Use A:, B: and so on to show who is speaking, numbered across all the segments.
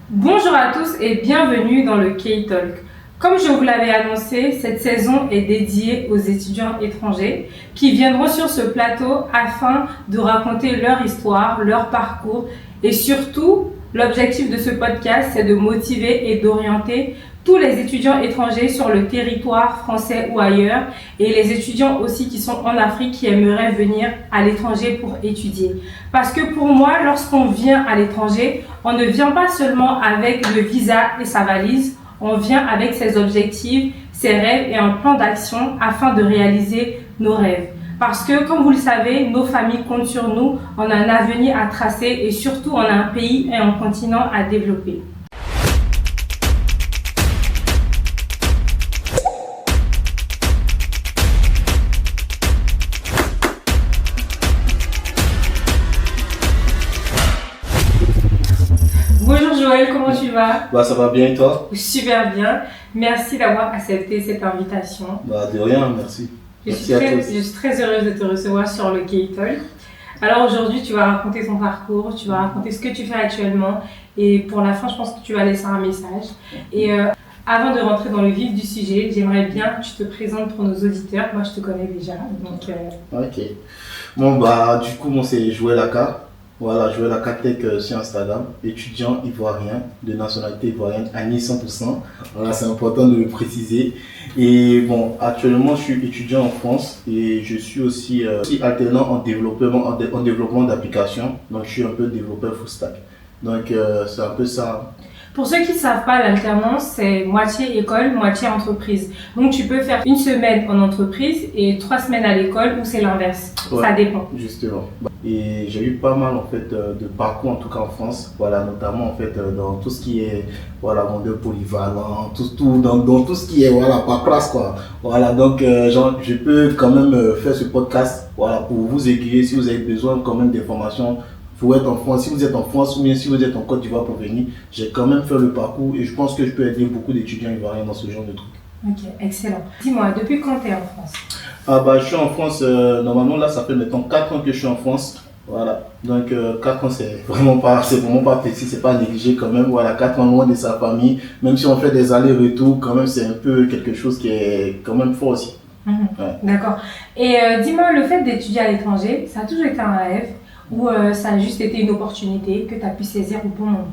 A: Bonjour à tous et bienvenue dans le K-Talk. Comme je vous l'avais annoncé, cette saison est dédiée aux étudiants étrangers qui viendront sur ce plateau afin de raconter leur histoire, leur parcours et surtout, l'objectif de ce podcast, c'est de motiver et d'orienter tous les étudiants étrangers sur le territoire français ou ailleurs et les étudiants aussi qui sont en Afrique qui aimeraient venir à l'étranger pour étudier. Parce que pour moi, lorsqu'on vient à l'étranger, on ne vient pas seulement avec le visa et sa valise, on vient avec ses objectifs, ses rêves et un plan d'action afin de réaliser nos rêves. Parce que, comme vous le savez, nos familles comptent sur nous, on a un avenir à tracer et surtout on a un pays et un continent à développer. Bonjour Joël, comment tu vas?
B: Ça va bien et toi?
A: Super bien. Merci d'avoir accepté cette invitation.
B: De rien, merci.
A: Je suis très heureuse de te recevoir sur le K-Talk. Alors aujourd'hui, tu vas raconter ton parcours, tu vas raconter ce que tu fais actuellement et pour la fin, je pense que tu vas laisser un message. Et avant de rentrer dans le vif du sujet, j'aimerais bien que tu te présentes pour nos auditeurs. Moi, je te connais déjà. Donc,
B: Ok. Du coup, moi, c'est Joël Aka. Voilà, Joël Aka Tech sur Instagram, étudiant ivoirien, de nationalité ivoirienne, ANI 100%. Voilà, c'est important de le préciser. Et bon, actuellement, je suis étudiant en France et je suis aussi alternant en développement d'applications. Donc, je suis un peu développeur full stack. Donc, c'est un peu ça.
A: Pour ceux qui ne savent pas, l'alternance, c'est moitié école, moitié entreprise. Donc, tu peux faire une semaine en entreprise et 3 semaines à l'école ou c'est l'inverse.
B: Ouais,
A: ça dépend.
B: Justement. Et j'ai eu pas mal en fait de parcours en tout cas en France, voilà, notamment en fait dans tout ce qui est vendeur polyvalent, dans tout ce qui est paperasse quoi. Voilà, donc je peux quand même faire ce podcast pour vous aiguiller si vous avez besoin quand même d'informations. Faut être en France, si vous êtes en France ou bien si vous êtes en Côte d'Ivoire pour venir, j'ai quand même fait le parcours et je pense que je peux aider beaucoup d'étudiants ivoiriens dans ce genre de trucs.
A: Ok, excellent. Dis-moi, depuis quand tu es en France?
B: Je suis en France, normalement là ça fait maintenant 4 ans que je suis en France. Voilà, donc 4 ans c'est vraiment pas petit, c'est pas négligé quand même. Voilà, 4 ans loin de sa famille, même si on fait des allers-retours, quand même c'est un peu quelque chose qui est quand même fort aussi.
A: Ouais. D'accord. Et dis-moi, le fait d'étudier à l'étranger, ça a toujours été un rêve ou ça a juste été une opportunité que tu as pu saisir au bon moment?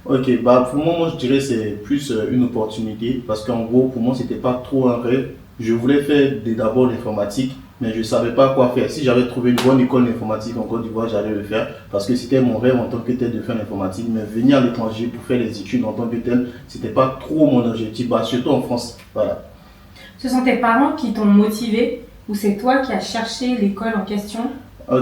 B: Ok, pour moi je dirais c'est plus une opportunité parce qu'en gros pour moi c'était pas trop un rêve. Je voulais faire d'abord l'informatique, mais je ne savais pas quoi faire. Si j'avais trouvé une bonne école d'informatique en Côte d'Ivoire, j'allais le faire parce que c'était mon rêve en tant que tel de faire l'informatique. Mais venir à l'étranger pour faire les études en tant que tel, c'était pas trop mon objectif, surtout en France. Voilà.
A: Ce sont tes parents qui t'ont motivé ou c'est toi qui as cherché l'école en question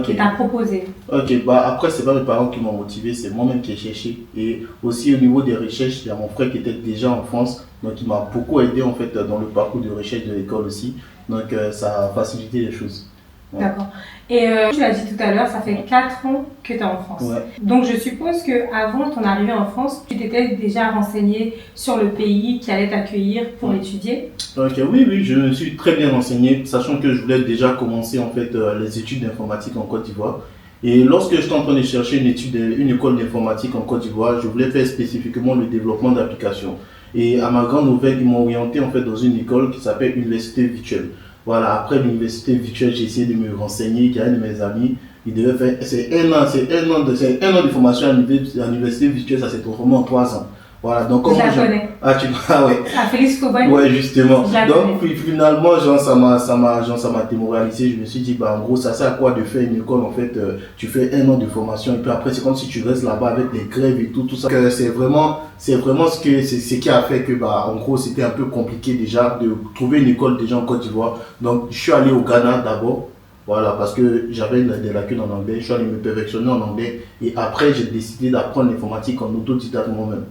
A: qui t'a proposé?
B: Ok, après c'est pas mes parents qui m'ont motivé, c'est moi-même qui ai cherché. Et aussi au niveau des recherches, il y a mon frère qui était déjà en France, donc il m'a beaucoup aidé en fait dans le parcours de recherche de l'école aussi. Donc ça a facilité les choses.
A: Ouais. D'accord. Et tu l'as dit tout à l'heure, ça fait 4 ans que tu es en France.
B: Ouais.
A: Donc je suppose qu'avant ton arrivée en France, tu t'étais déjà renseigné sur le pays qui allait t'accueillir pour étudier?
B: Ok, oui, je me suis très bien renseigné, sachant que je voulais déjà commencer en fait les études d'informatique en Côte d'Ivoire. Et lorsque j'étais en train de chercher une école d'informatique en Côte d'Ivoire, je voulais faire spécifiquement le développement d'applications. Et à ma grande nouvelle, ils m'ont orienté en fait dans une école qui s'appelle Université Virtuelle. Voilà, après l'université virtuelle, j'ai essayé de me renseigner, qu'il y a un de mes amis, il devait faire, c'est un an de formation à l'université virtuelle, ça s'est transformé en 3 ans. Voilà, donc
A: je la connais.
B: Ouais.
A: Ah, Félix Faubogne.
B: Ouais, justement. Donc
A: connais.
B: finalement, ça m'a démoralisé. Je me suis dit, en gros, ça sert à quoi de faire une école, en fait, tu fais 1 an de formation et puis après, c'est comme si tu restes là-bas avec les grèves et tout ça. C'est vraiment ce qui a fait que, en gros, c'était un peu compliqué déjà de trouver une école déjà en Côte d'Ivoire. Donc, je suis allé au Ghana d'abord. Voilà, parce que j'avais des lacunes en anglais, je suis allé me perfectionner en anglais et après j'ai décidé d'apprendre l'informatique en autodidacte moi-même.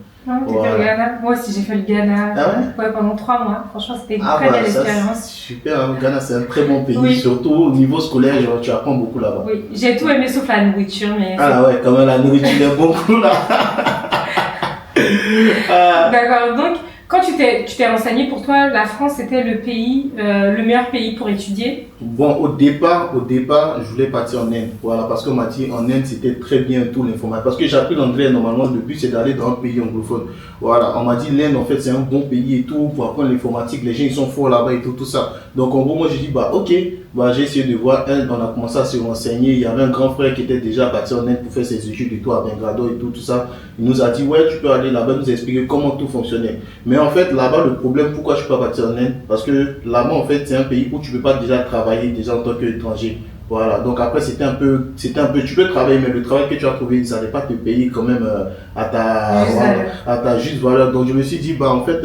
A: T'étais au Ghana? Moi aussi j'ai fait le Ghana.
B: Ah ouais?
A: Pendant 3 mois. Franchement, c'était une très belle expérience.
B: Super, le Ghana c'est un très bon pays,
A: oui.
B: Surtout au niveau scolaire, tu apprends beaucoup là-bas.
A: Oui, j'ai tout aimé sauf la nourriture. Mais
B: ouais, quand même la nourriture est beaucoup là.
A: D'accord, donc quand tu t'es renseigné, pour toi, la France était le meilleur pays pour étudier?
B: Bon, au départ, je voulais partir en Inde. Voilà, parce qu'on m'a dit en Inde, c'était très bien tout l'informatique. Parce que j'ai appris l'anglais, normalement, le but c'est d'aller dans un pays anglophone. Voilà, on m'a dit l'Inde, en fait, c'est un bon pays et tout, pour apprendre l'informatique. Les gens, ils sont forts là-bas et tout, tout ça. Donc, en gros, moi, j'ai dit, bah, ok, bah, j'ai essayé de voir Inde. On a commencé à se renseigner. Il y avait un grand frère qui était déjà parti en Inde pour faire ses études et tout, à Bangalore et tout, tout ça. Il nous a dit, ouais, tu peux aller là-bas, nous expliquer comment tout fonctionnait. Mais en fait, là-bas, le problème, pourquoi je ne suis pas parti en Inde? Parce que là-bas, en fait, c'est un pays où tu ne peux pas déjà travailler déjà en tant qu'étranger. Voilà, donc après, tu peux travailler, mais le travail que tu as trouvé, ça n'est pas te payer quand même à ta juste valeur. Donc je me suis dit, bah en fait,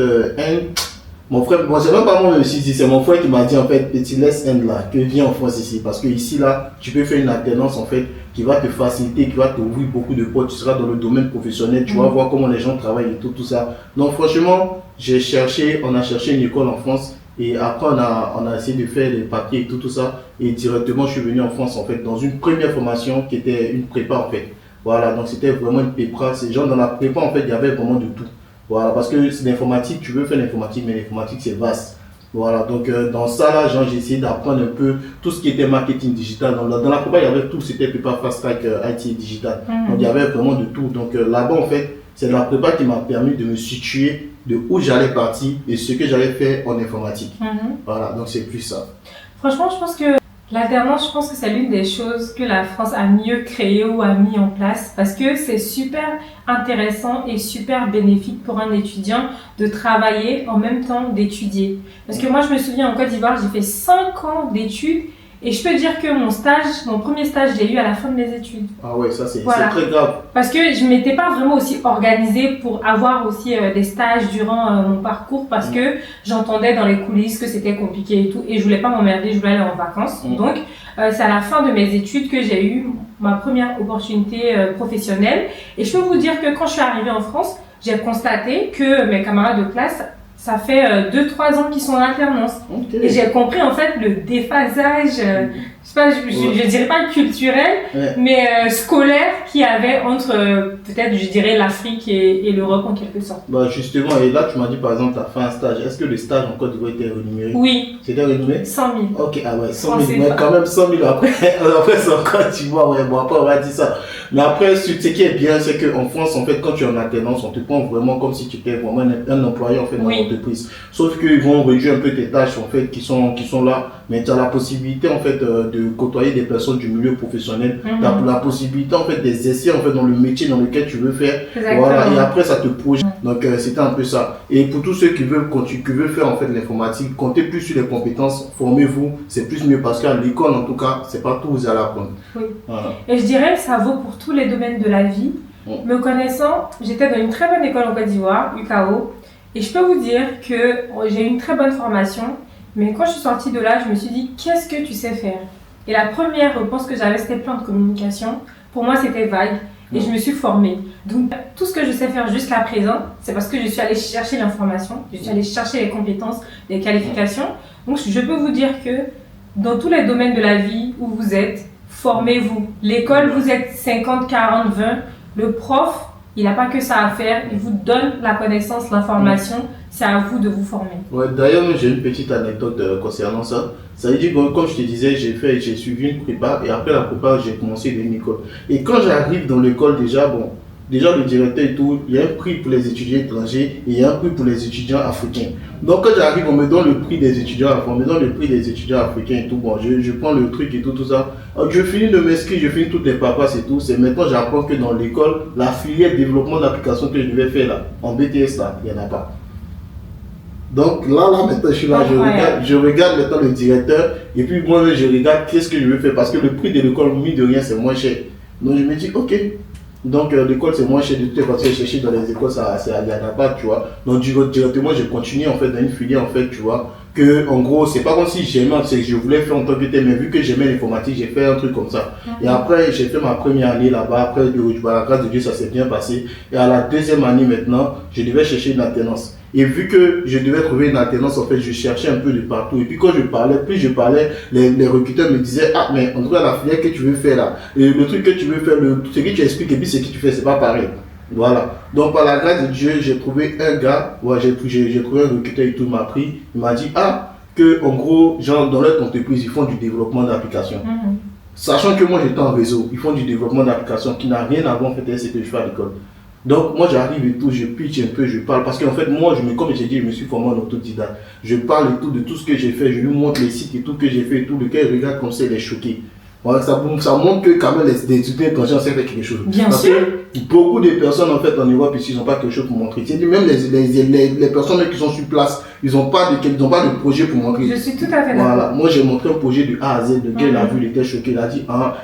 B: mon frère, moi, c'est même pas moi, je me suis dit, c'est mon frère qui m'a dit, en fait, tu laisses Inde là, que viens en France ici. Parce que ici, là, tu peux faire une alternance, en fait, qui va te faciliter, qui va t'ouvrir beaucoup de portes. Tu seras dans le domaine professionnel, tu vas voir comment les gens travaillent et tout, tout ça. Donc, franchement, on a cherché une école en France. Et après, on a essayé de faire les papiers et tout, tout ça. Et directement, je suis venu en France, en fait, dans une première formation qui était une prépa, en fait. Voilà, donc c'était vraiment une prépa. Ces gens, dans la prépa, en fait, il y avait vraiment de tout. Voilà, parce que c'est l'informatique, tu veux faire l'informatique, mais l'informatique c'est vaste. Voilà, donc dans ça là, j'ai essayé d'apprendre un peu tout ce qui était marketing digital. Dans la prépa, il y avait tout, c'était prépa fast track IT digital. Donc il y avait vraiment de tout. Donc là-bas, en fait, c'est la prépa qui m'a permis de me situer de où j'allais partir et ce que j'allais faire en informatique. Voilà, donc c'est plus ça.
A: Franchement, je pense que l'alternance, je pense que c'est l'une des choses que la France a mieux créé ou a mis en place parce que c'est super intéressant et super bénéfique pour un étudiant de travailler en même temps d'étudier. Parce que moi, je me souviens en Côte d'Ivoire, j'ai fait 5 ans d'études et je peux dire que mon premier stage, j'ai eu à la fin de mes études.
B: Ah ouais, ça c'est très grave.
A: Parce que je ne m'étais pas vraiment aussi organisée pour avoir aussi des stages durant mon parcours parce que j'entendais dans les coulisses que c'était compliqué et tout et je voulais pas m'emmerder, je voulais aller en vacances. Donc, c'est à la fin de mes études que j'ai eu ma première opportunité professionnelle. Et je peux vous dire que quand je suis arrivée en France, j'ai constaté que mes camarades de classe, ça fait 2-3 ans qu'ils sont en alternance. Et j'ai compris en fait le déphasage, je sais pas, je dirais pas culturel, mais scolaire qu'il y avait entre peut-être je dirais l'Afrique et l'Europe en quelque sorte.
B: Bah justement, et là tu m'as dit par exemple tu as fait un stage. Est-ce que le stage en Côte d'Ivoire était rémunéré?
A: Oui.
B: C'était rémunéré?
A: 100 000.
B: Ok, ah ouais, 100 000, mais quand même 100 000 après c'est encore, tu vois, ouais, bon après on va dire ça. Mais après, ce qui est bien, c'est qu'en France, en fait, quand tu es en alternance, on te prend vraiment comme si tu étais vraiment un employé, en fait, dans l'entreprise. Sauf qu'ils vont réduire un peu tes tâches, en fait, qui sont là. Mais tu as la possibilité, en fait, de côtoyer des personnes du milieu professionnel. Tu as la possibilité, en fait, des essais, en fait, dans le métier dans lequel tu veux faire.
A: Exactement.
B: Voilà. Et après, ça te projette. Donc, c'était un peu ça. Et pour tous ceux qui veulent faire, en fait, l'informatique, comptez plus sur les compétences, formez-vous. C'est plus mieux parce qu'à l'école, en tout cas, c'est pas tout vous allez apprendre.
A: Oui. Voilà. Et je dirais que ça vaut pour tous les domaines de la vie. Me connaissant, j'étais dans une très bonne école en Côte d'Ivoire, UKO, et je peux vous dire que j'ai eu une très bonne formation, mais quand je suis sortie de là, je me suis dit, qu'est-ce que tu sais faire? Et la première réponse que j'avais, c'était plan de communication. Pour moi, c'était vague, et je me suis formée. Donc, tout ce que je sais faire jusqu'à présent, c'est parce que je suis allée chercher l'information, je suis allée chercher les compétences, les qualifications. Donc, je peux vous dire que dans tous les domaines de la vie où vous êtes, formez-vous. L'école, vous êtes 50, 40, 20. Le prof, il n'a pas que ça à faire. Il vous donne la connaissance, l'information. C'est à vous de vous former.
B: Ouais, d'ailleurs, j'ai une petite anecdote concernant ça. Ça veut dire que, comme je te disais, j'ai suivi une prépa et après la prépa, j'ai commencé une école. Et quand j'arrive dans l'école, déjà, le directeur et tout, il y a un prix pour les étudiants étrangers et il y a un prix pour les étudiants africains. Donc quand j'arrive, on me donne le prix des étudiants africains et tout. Bon, je prends le truc et tout, tout ça. Alors, je finis de m'inscrire, je finis toutes les papas et tout. C'est maintenant j'apprends que dans l'école, la filière développement d'application que je devais faire là, en BTS là, il n'y en a pas. Donc là, maintenant je suis là, je regarde maintenant le directeur et puis moi je regarde qu'est-ce que je veux faire parce que le prix de l'école, mine de rien, c'est moins cher. Donc je me dis, ok. Donc l'école c'est moins cher de tout parce que chercher dans les écoles ça il n'y en a pas, tu vois. Donc directement je continue en fait dans une filière en fait, tu vois, que en gros c'est pas comme si j'aimais, c'est que je voulais faire en tant que tel, mais vu que j'aimais l'informatique j'ai fait un truc comme ça. Et après j'ai fait ma première année là-bas, après la grâce de Dieu ça s'est bien passé. Et à la deuxième année maintenant je devais chercher une alternance. Et vu que je devais trouver une alternance, en fait, je cherchais un peu de partout. Et puis quand plus je parlais, les recruteurs me disaient, ah, mais en tout cas, la filière que tu veux faire là, et le truc que tu veux faire, ce que tu expliques et puis ce que tu fais, c'est pas pareil. Voilà. Donc, par la grâce de Dieu, j'ai trouvé un gars, j'ai trouvé un recruteur et tout m'a pris. Il m'a dit, ah, que, en gros, genre, dans leur entreprise, ils font du développement d'applications. Sachant que moi, j'étais en réseau, ils font du développement d'applications qui n'a rien à voir en fait avec ce que je fais à l'école. Donc, moi, j'arrive et tout, je pitch un peu, je parle. Parce qu'en fait, moi, comme j'ai dit, je me suis formé en autodidacte. Je parle et tout de tout ce que j'ai fait. Je lui montre les sites et tout que j'ai fait et tout. Lequel regarde comme ça, il est choqué. Voilà, ça montre que quand même les étudiants étrangers ont fait quelque chose.
A: Bien
B: parce
A: sûr.
B: Que beaucoup de personnes en fait en Europe ici, ils n'ont pas quelque chose pour montrer. Même les personnes qui sont sur place, ils n'ont pas de projet pour montrer.
A: Je suis tout à fait d'accord.
B: Voilà, moi j'ai montré un projet de A à Z. Le gars il a vu, il était choqué, il a dit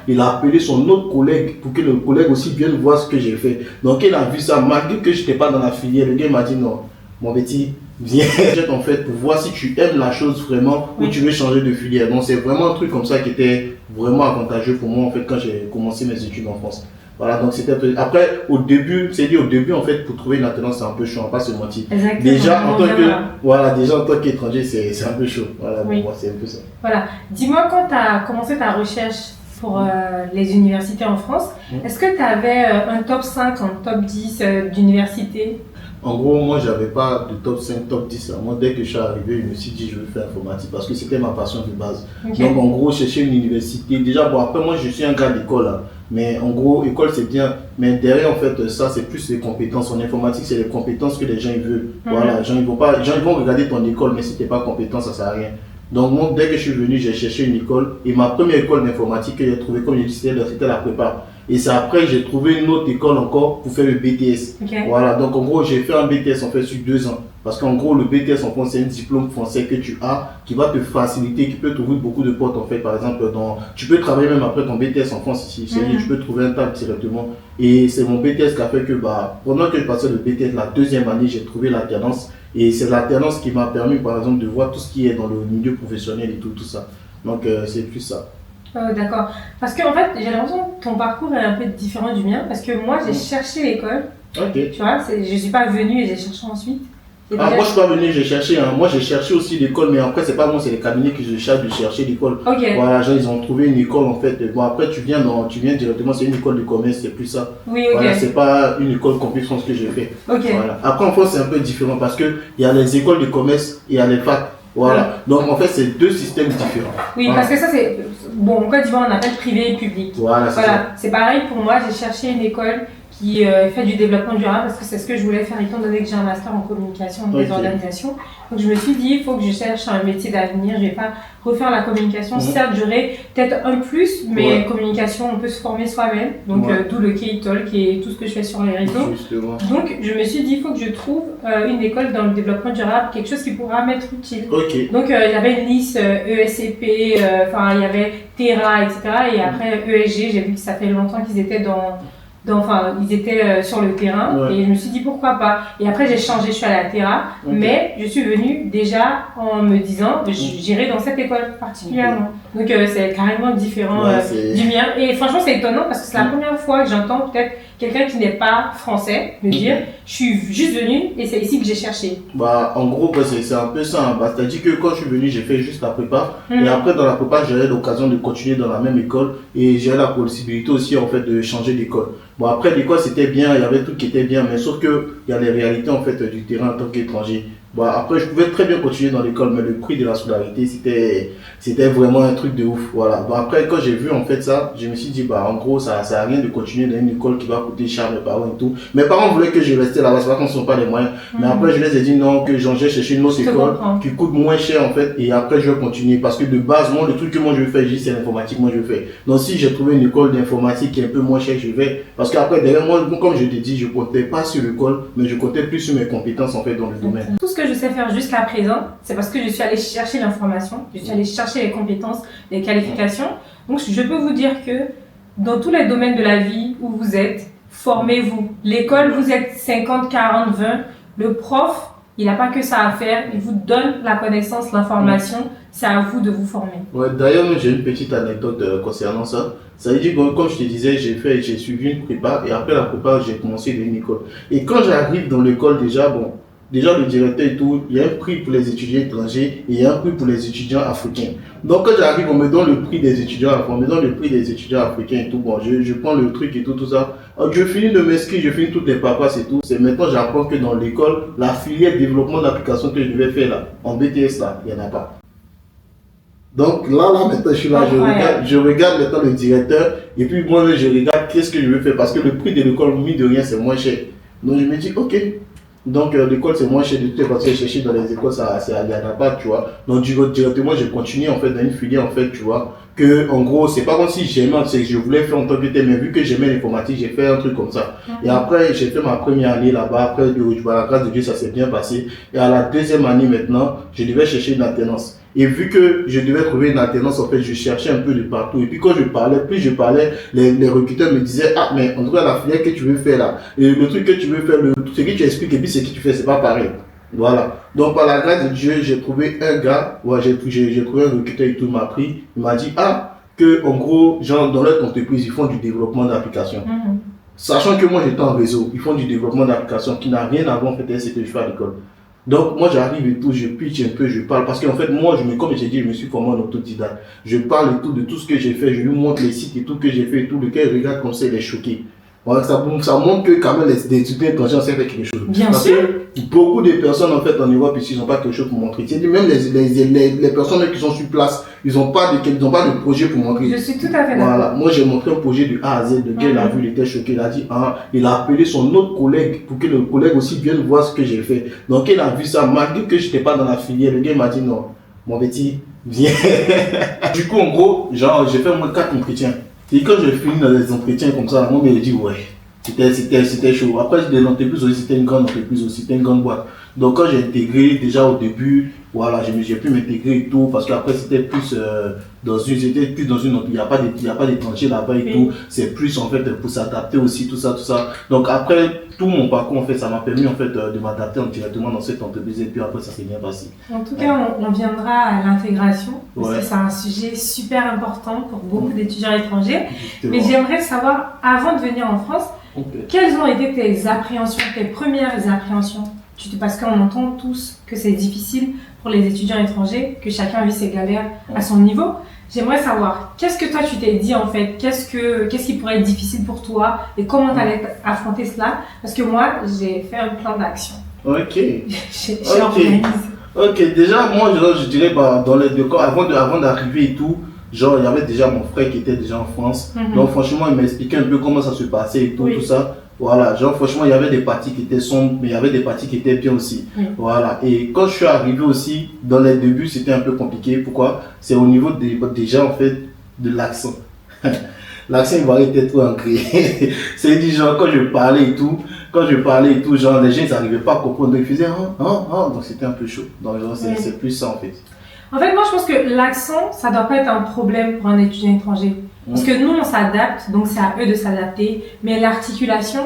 B: il a appelé son autre collègue pour que le collègue aussi vienne voir ce que j'ai fait. Donc il a vu ça, malgré que je n'étais pas dans la filière. Le gars m'a dit non, mon petit, viens en fait pour voir si tu aimes la chose vraiment ou tu veux changer de filière. Donc c'est vraiment un truc comme ça qui était vraiment avantageux pour moi en fait quand j'ai commencé mes études en France. Voilà, donc c'était après au début en fait pour trouver une alternance c'est un peu chaud, on va pas se mentir.
A: Exactement.
B: Déjà en tant qu'étranger c'est un peu chaud. Voilà, pour moi c'est un peu ça.
A: Voilà. Dis-moi, quand tu as commencé ta recherche pour les universités en France, est-ce que tu avais un top 5, un top 10 d'universités?
B: En gros, moi, j'avais pas de top 5, top 10. Moi, dès que je suis arrivé, je me suis dit, je veux faire informatique parce que c'était ma passion de base. Okay. Donc, en gros, chercher une université. Déjà, bon, après, moi, je suis un gars d'école. Hein. Mais en gros, école, c'est bien. Mais derrière, en fait, ça, c'est plus les compétences. En informatique, c'est les compétences que les gens ils veulent. Voilà, les gens, ils vont regarder ton école, mais si tu n'es pas compétent, ça ne sert à rien. Donc, moi, dès que je suis venu, j'ai cherché une école. Et ma première école d'informatique que j'ai trouvée, comme je disais, c'était la prépa. Et c'est après que j'ai trouvé une autre école encore pour faire le BTS.
A: Okay.
B: Voilà, donc en gros, j'ai fait un BTS en fait sur 2 ans. Parce qu'en gros, le BTS en France, c'est un diplôme français que tu as qui va te faciliter, qui peut t'ouvrir beaucoup de portes en fait. Par exemple, tu peux travailler même après ton BTS en France ici. C'est-à-dire tu peux trouver un table directement. Et c'est mon BTS qui a fait que pendant que je passais le BTS, la 2e année, j'ai trouvé l'alternance. Et c'est l'alternance qui m'a permis, par exemple, de voir tout ce qui est dans le milieu professionnel et tout ça. Donc, c'est plus ça.
A: D'accord. Parce que en fait, j'ai l'impression que ton parcours est un peu différent du mien. Parce que moi, j'ai cherché l'école.
B: Okay.
A: Tu vois, je ne suis pas venue et j'ai cherché ensuite.
B: Moi je suis pas venu, j'ai cherché. Moi j'ai cherché aussi l'école, mais après c'est pas moi, c'est les cabinets qui je cherche de chercher l'école.
A: Okay.
B: Voilà, genre, ils ont trouvé une école en fait. Bon après tu viens directement, c'est une école de commerce, c'est plus ça.
A: Oui, ok.
B: Voilà, c'est pas une école complète France que j'ai fait.
A: Okay.
B: Voilà. Après en France c'est un peu différent parce que il y a les écoles de commerce et il y a les facs. Voilà. Donc en fait c'est 2 systèmes différents.
A: Oui, parce que ça c'est bon, en Côte d'Ivoire on appelle privé et public.
B: Voilà.
A: C'est pareil pour moi, j'ai cherché une école qui fait du développement durable parce que c'est ce que je voulais faire étant donné que j'ai un master en communication et des organisations. Donc je me suis dit, il faut que je cherche un métier d'avenir, je vais pas refaire la communication. Certes, j'aurais peut-être un plus, mais communication, on peut se former soi-même. Donc d'où le K-Talk et tout ce que je fais sur les réseaux.
B: Justement.
A: Donc je me suis dit, il faut que je trouve une école dans le développement durable, quelque chose qui pourra m'être utile.
B: Okay.
A: Donc j'avais Nice, ESCP, il y avait Terra, etc. Et après ESG, j'ai vu que ça fait longtemps qu'ils étaient ils étaient sur le terrain et je me suis dit pourquoi pas. Et après j'ai changé, je suis allée à Terra, mais je suis venue déjà en me disant j'irai dans cette école particulièrement. Donc c'est carrément différent du mien. Et franchement c'est étonnant parce que c'est la première fois que j'entends peut-être quelqu'un qui n'est pas français me dire je suis juste venue et c'est ici que j'ai cherché.
B: En gros c'est un peu ça. C'est-à-dire que quand je suis venu j'ai fait juste la prépa et après dans la prépa j'ai eu l'occasion de continuer dans la même école et j'ai eu la possibilité aussi en fait de changer d'école. Bon après l'école c'était bien, il y avait tout qui était bien mais sauf que il y a les réalités en fait du terrain en tant qu'étranger. Après je pouvais très bien continuer dans l'école mais le prix de la scolarité c'était vraiment un truc de ouf. Voilà. Après quand j'ai vu en fait ça, je me suis dit en gros ça sert à rien de continuer dans une école qui va coûter cher mes parents et tout. Mes parents voulaient que je restais là-bas, c'est pas qu'on ne sont pas les moyens. Mais après je les ai dit non, que j'ai cherché une autre école qui coûte moins cher en fait et après je vais continuer parce que de base moi le truc que moi je veux faire c'est l'informatique, moi je veux faire. Donc si j'ai trouvé une école d'informatique qui est un peu moins chère, je vais parce qu'après derrière moi comme je t'ai dit, je comptais pas sur l'école mais je comptais plus sur mes compétences en fait dans le domaine.
A: Tout ce que je sais faire jusqu'à présent, c'est parce que je suis allée chercher l'information, je suis allée chercher les compétences, les qualifications. Donc je peux vous dire que dans tous les domaines de la vie où vous êtes, formez-vous. L'école, vous êtes 50, 40, 20. Le prof, il n'a pas que ça à faire. Il vous donne la connaissance, l'information. C'est à vous de vous former.
B: Ouais, d'ailleurs, j'ai une petite anecdote concernant ça. Ça veut dire que, comme je te disais, j'ai suivi une prépa et après la prépa, j'ai commencé dans une école. Et quand j'arrive dans l'école, déjà le directeur et tout, il y a un prix pour les étudiants étrangers et il y a un prix pour les étudiants africains. Donc quand j'arrive, on me donne le prix des étudiants africains et tout. Bon, je prends le truc et tout ça. Alors, je finis de m'inscrire, je finis toutes les papasses et tout. C'est maintenant j'apprends que dans l'école, la filière développement d'application que je devais faire là, en BTS là, il n'y en a pas. Donc là, maintenant, je suis là, je regarde maintenant le directeur, et puis moi, je regarde qu'est-ce que je veux faire, parce que le prix de l'école, mine de rien, c'est moins cher. Donc je me dis, ok. Donc l'école, c'est moins cher de tout, parce que chercher dans les écoles, il n'y en a pas, tu vois. Donc directement, j'ai continué, en fait, dans une filière, en fait, tu vois, que, en gros, c'est pas comme si j'aimais, c'est que je voulais faire en tant que tel, mais vu que j'aimais l'informatique, j'ai fait un truc comme ça. Et après, j'ai fait ma première année là-bas, après, à la grâce de Dieu, ça s'est bien passé. Et à la deuxième année, maintenant, je devais chercher une alternance. Et vu que je devais trouver une alternance, en fait, je cherchais un peu de partout. Et puis quand plus je parlais, les recruteurs me disaient, ah, mais en tout cas, la filière que tu veux faire là, et le truc que tu veux faire, ce que tu expliques, et puis ce que tu fais, c'est pas pareil. Voilà. Donc, par la grâce de Dieu, j'ai trouvé un gars, ouais, j'ai trouvé un recruteur et tout, m'a pris. Il m'a dit, ah, que, en gros, genre, dans leur entreprise, ils font du développement d'applications. Sachant que moi, j'étais en réseau, ils font du développement d'applications qui n'a rien à voir, en fait, avec ce que je fais à l'école. Donc, moi, j'arrive et tout, je pitch un peu, je parle. Parce qu'en fait, moi, comme j'ai dit, je me suis formé en autodidacte. Je parle et tout de tout ce que j'ai fait. Je lui montre les sites et tout que j'ai fait et tout. Lequel regarde comme ça, il est choqué. Voilà, ça montre que quand même les étudiants étrangers ont fait quelque chose.
A: Bien
B: parce
A: sûr.
B: Que beaucoup de personnes, en fait, en Europe, ici, ils n'ont pas quelque chose pour montrer. C'est-à-dire, même les personnes qui sont sur place, ils n'ont pas de projet pour montrer.
A: Je suis tout à fait d'accord.
B: Voilà, moi j'ai montré un projet de A à Z, lequel il a vu, il était choqué, il a dit, ah, il a appelé son autre collègue pour que le collègue aussi vienne voir ce que j'ai fait. Donc il a vu ça, malgré que je n'étais pas dans la filière, le gars m'a dit, non, mon petit, viens. Du coup, en gros, genre, j'ai fait moins 4 entretiens. Et quand j'ai fini dans les entretiens comme ça, moi, il m'a dit, ouais, c'était chaud. Après, l'entreprise aussi, c'était une grande entreprise aussi, c'était une grande boîte. Donc quand j'ai intégré, déjà au début, voilà, j'ai pu m'intégrer et tout, parce qu'après c'était plus dans une autre, il n'y a pas d'étrangers là-bas et tout, c'est plus en fait pour s'adapter aussi, tout ça. Donc après, tout mon parcours en fait, ça m'a permis en fait de m'adapter directement dans cette entreprise et puis après ça s'est bien passé.
A: En tout cas, on viendra à l'intégration, parce que c'est un sujet super important pour beaucoup d'étudiants étrangers. Justement. Mais j'aimerais savoir, avant de venir en France, quelles ont été tes appréhensions, tes premières appréhensions? Parce qu'on entend tous que c'est difficile pour les étudiants étrangers, que chacun vit ses galères à son niveau. J'aimerais savoir, qu'est-ce que toi tu t'es dit en fait? Qu'est-ce qui pourrait être difficile pour toi et comment tu allais affronter cela? Parce que moi, j'ai fait un plan d'action.
B: Ok.
A: J'ai organisé.
B: Ok, déjà, moi, je dirais, dans les deux cas, avant d'arriver et tout, genre, il y avait déjà mon frère qui était déjà en France. Donc, franchement, il m'a expliqué un peu comment ça se passait et tout, tout ça. Voilà, genre, franchement, il y avait des parties qui étaient sombres, mais il y avait des parties qui étaient bien aussi. Voilà, et quand je suis arrivé aussi, dans les débuts, c'était un peu compliqué. Pourquoi? C'est au niveau déjà, en fait, de l'accent. L'accent ivoirien était trop ancré. C'est dit, genre, quand je parlais et tout, genre, les gens, ils n'arrivaient pas à comprendre. Ils faisaient, donc c'était un peu chaud. Donc, genre, c'est plus ça, en fait.
A: En fait, moi, je pense que l'accent, ça ne doit pas être un problème pour un étudiant étranger. Parce que nous, on s'adapte, donc c'est à eux de s'adapter. Mais l'articulation,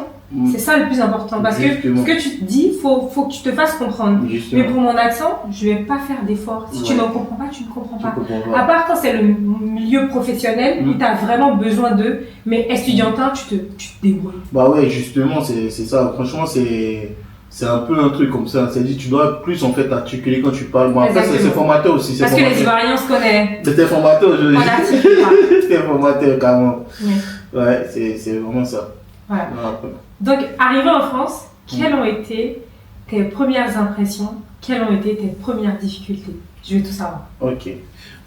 A: c'est ça le plus important. Parce que ce que tu te dis, il faut que tu te fasses comprendre. Mais pour mon accent, je ne vais pas faire d'efforts. Si tu ne comprends pas, tu ne comprends pas. À part quand c'est le milieu professionnel où tu as vraiment besoin d'eux. Mais estudiantin, tu te débrouilles.
B: Bah ouais, justement, c'est ça. Franchement, c'est un peu un truc comme ça. C'est-à-dire tu dois plus en fait articuler quand tu parles. Bon, après, c'est formateur aussi.
A: Parce que les Ivoiriens se connaissent.
B: C'était formateur aujourd'hui.
A: On n'articule pas.
B: C'était formateur carrément. Ouais, c'est vraiment ça.
A: Voilà. Donc, arrivé en France, quelles ont été tes premières impressions? Quelles ont été tes premières difficultés? Je veux tout savoir.
B: Ok.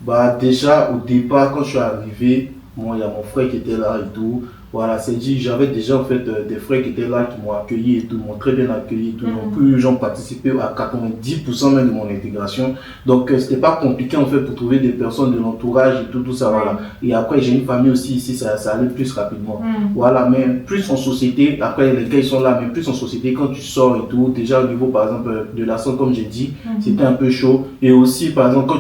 B: Bah déjà, au départ, quand je suis arrivé, moi, il y a mon frère qui était là et tout. Voilà, c'est dit, j'avais déjà en fait des frères qui étaient là, qui m'ont accueilli et tout, m'ont très bien accueilli et tout. Donc, plus j'en participé à 90% même de mon intégration. Donc, c'était pas compliqué en fait pour trouver des personnes de l'entourage et tout ça, voilà. Et après, j'ai une famille aussi ici, ça allait plus rapidement. Voilà, mais plus en société, après les gars ils sont là, mais plus en société, quand tu sors et tout, déjà au niveau par exemple de l'accent, comme j'ai dit, c'était un peu chaud. Et aussi, par exemple,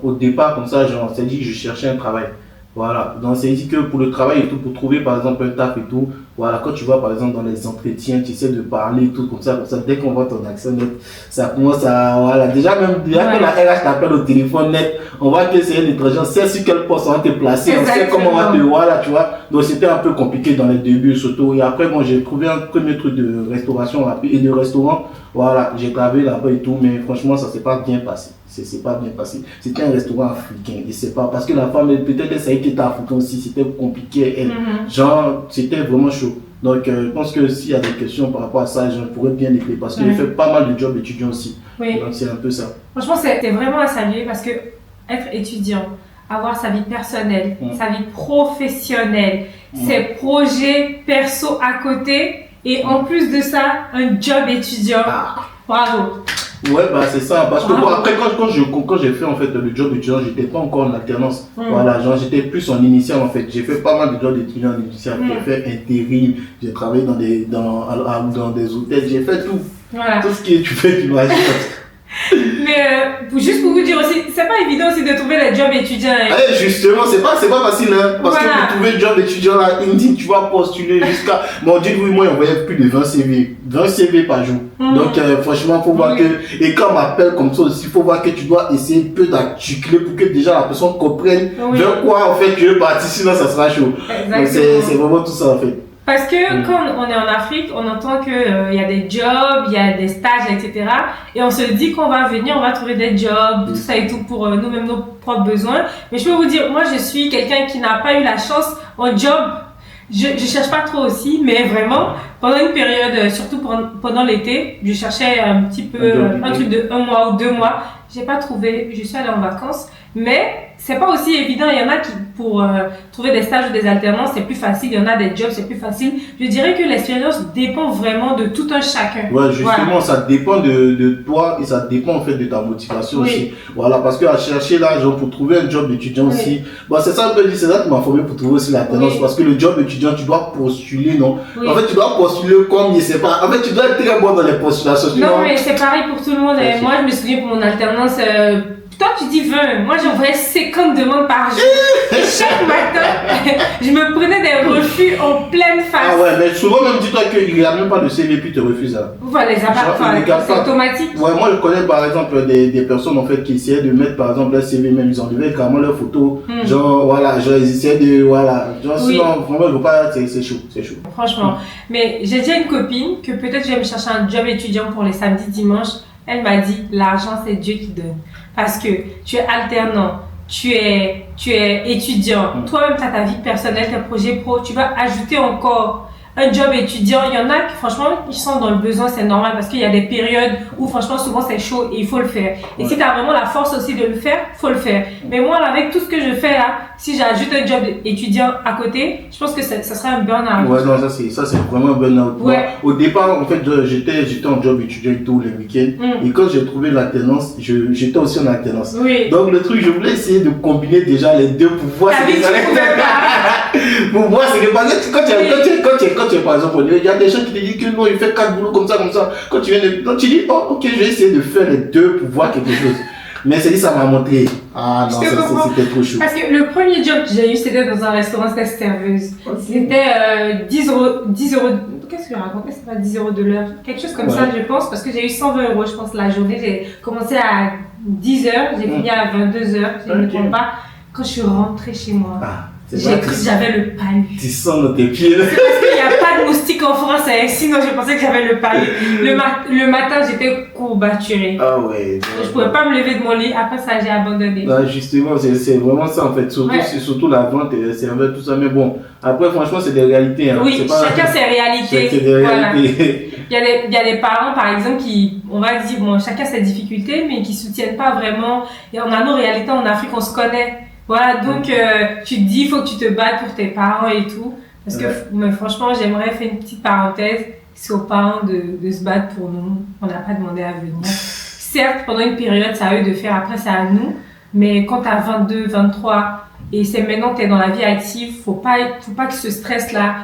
B: au départ, comme ça, genre, c'est dit, je cherchais un travail. Voilà, donc c'est dit que pour le travail et tout, pour trouver par exemple un taf et tout, voilà, quand tu vas par exemple dans les entretiens, tu essaies de parler et tout comme ça, dès qu'on voit ton accent net, ça commence à, voilà, déjà quand la RH t'appelle au téléphone net, on voit que c'est un étranger, on sait sur quel poste on va te placer, on sait comment on va te, voilà, tu vois, donc c'était un peu compliqué dans les débuts surtout, et après bon, j'ai trouvé un premier truc de restauration rapide et de restaurant, voilà, j'ai travaillé là-bas et tout, mais franchement ça s'est pas bien passé. C'est pas bien passé. C'était un restaurant africain. Et c'est pas parce que la femme, peut-être elle savait qu'elle était africaine aussi. C'était compliqué. Elle. Genre, c'était vraiment chaud. Donc, je pense que s'il y a des questions par rapport à ça, je pourrais bien écrire. Parce que j'ai fait pas mal de jobs étudiants aussi. Donc, c'est un peu ça.
A: Franchement, c'était vraiment à saluer parce que être étudiant, avoir sa vie personnelle, sa vie professionnelle, ses projets perso à côté et en plus de ça, un job étudiant. Bravo.
B: Ouais, bah c'est ça. Parce que bon, après, quand j'ai fait en fait le job étudiant, j'étais pas encore en alternance. Voilà, genre j'étais plus en initial en fait. J'ai fait pas mal de jobs d'étudiant en initial. J'ai fait intérim, j'ai travaillé dans des hôtels, j'ai fait tout.
A: Voilà.
B: Tout ce que tu fais, tu imagines.
A: Mais juste pour vous dire aussi, c'est pas évident aussi de trouver les jobs étudiants. Hein.
B: Justement, c'est pas facile hein. Parce que pour trouver le job étudiant là, il me dit tu vas postuler jusqu'à. Bon, dites-vous, moi, il envoyait plus de 20 CV. 20 CV par jour. Donc, franchement, faut voir que. Et quand on m'appelle comme ça aussi, il faut voir que tu dois essayer un peu d'articuler pour que déjà la personne comprenne vers quoi en fait tu veux partir, sinon ça sera chaud.
A: Exactement.
B: Donc, c'est vraiment tout ça en fait.
A: Parce que quand on est en Afrique, on entend qu'il y a des jobs, il y a des stages, etc. Et on se dit qu'on va venir, on va trouver des jobs, tout ça et tout pour nous-mêmes, nos propres besoins. Mais je peux vous dire, moi je suis quelqu'un qui n'a pas eu la chance en job. Je cherche pas trop aussi, mais vraiment, pendant une période, surtout pendant l'été, je cherchais un petit peu un truc de 1 mois ou 2 mois. J'ai pas trouvé, je suis allée en vacances. Mais c'est pas aussi évident. Il y en a qui, pour trouver des stages ou des alternances, c'est plus facile. Il y en a des jobs, c'est plus facile. Je dirais que l'expérience dépend vraiment de tout un chacun.
B: Ouais, justement, ça dépend de toi et ça dépend en fait de ta motivation aussi. Voilà, parce que à chercher l'argent pour trouver un job étudiant aussi, bon, c'est ça un peu, c'est ça qui m'a formé pour trouver aussi l'alternance. Parce que le job étudiant, tu dois postuler, non? En fait, tu dois postuler comme je sais pas. En fait, tu dois être très bon dans les postulations.
A: Non, mais c'est pareil pour tout le monde. Moi, je me souviens pour mon alternance. Toi, tu dis 20. Moi, j'envoyais 50 demandes par jour. Et chaque matin, je me prenais des refus en pleine face.
B: Ah ouais, mais souvent, même dis-toi qu'il n'y a même pas de CV puis te refuse. Hein.
A: Voilà, les appareils, c'est automatique.
B: Ouais, moi, je connais par exemple des personnes en fait qui essayaient de mettre par exemple leur CV, même ils enlevaient carrément leur photo. Genre, voilà, genre, ils essayaient de. Voilà. Genre, sinon, vraiment, il ne faut pas. C'est chaud, c'est chaud.
A: Franchement. Mais j'ai dit à une copine que peut-être je vais me chercher un job étudiant pour les samedis, dimanches. Elle m'a dit, l'argent, c'est Dieu qui donne. Parce que tu es alternant, tu es étudiant, toi-même tu as ta vie personnelle, tes projets pro, tu vas ajouter encore un job étudiant. Il y en a qui franchement ils sont dans le besoin, c'est normal parce qu'il y a des périodes où franchement souvent c'est chaud et il faut le faire. Et si tu as vraiment la force aussi de le faire, faut le faire. Mais moi là, avec tout ce que je fais là, si j'ajoute un job étudiant à côté, je pense que ça serait un burn-out.
B: Ouais, non, ça c'est vraiment un burn-out.
A: Ouais.
B: Au départ, en fait, j'étais en job étudiant tous les week-ends. Et quand j'ai trouvé l'alternance, j'étais aussi en alternance.
A: Oui.
B: Donc le truc, je voulais essayer de combiner déjà les deux pour voir
A: si
B: pour voir c'est que quand tu es par exemple, il y a des gens qui te disent que non, il fait 4 boulots comme ça. Quand tu viens donc tu dis, oh ok, je vais essayer de faire les deux pour voir quelque chose. Mais c'est dit, ça m'a montré. Ah non, c'était trop chaud.
A: Parce que le premier job que j'ai eu, c'était dans un restaurant, c'était serveuse. C'était 10 euros. Qu'est-ce que je racontais? C'est pas 10 euros de l'heure. Quelque chose comme ça, je pense. Parce que j'ai eu 120 euros, je pense, la journée. J'ai commencé à 10 heures, j'ai fini à 22 heures, je ne me trompe pas. Quand je suis rentrée chez moi, j'ai cru que j'avais le palu.
B: Tu sens dans tes pieds.
A: C'est parce qu'il n'y a pas de moustiques en France, sinon je pensais que j'avais le palu. Le matin, j'étais courbaturée.
B: Ah ouais.
A: Je ne pouvais pas me lever de mon lit, après ça, j'ai abandonné.
B: Ah, justement, c'est vraiment ça en fait. Surtout la vente et c'est avec tout ça. Mais bon, après, franchement, c'est des réalités. Hein.
A: Oui, chacun ses réalités.
B: C'est des réalités.
A: Voilà. Il y a des parents, par exemple, qui, on va dire, bon, chacun ses difficultés, mais qui ne soutiennent pas vraiment. Et on a nos réalités en Afrique, on se connaît. Voilà, donc tu te dis, il faut que tu te battes pour tes parents et tout. Parce que mais franchement, j'aimerais faire une petite parenthèse. C'est aux parents de se battre pour nous. On n'a pas demandé à venir. Certes, pendant une période, c'est à eux de faire, après c'est à nous. Mais quand tu as 22, 23 et c'est maintenant que tu es dans la vie active, faut pas que ce stress-là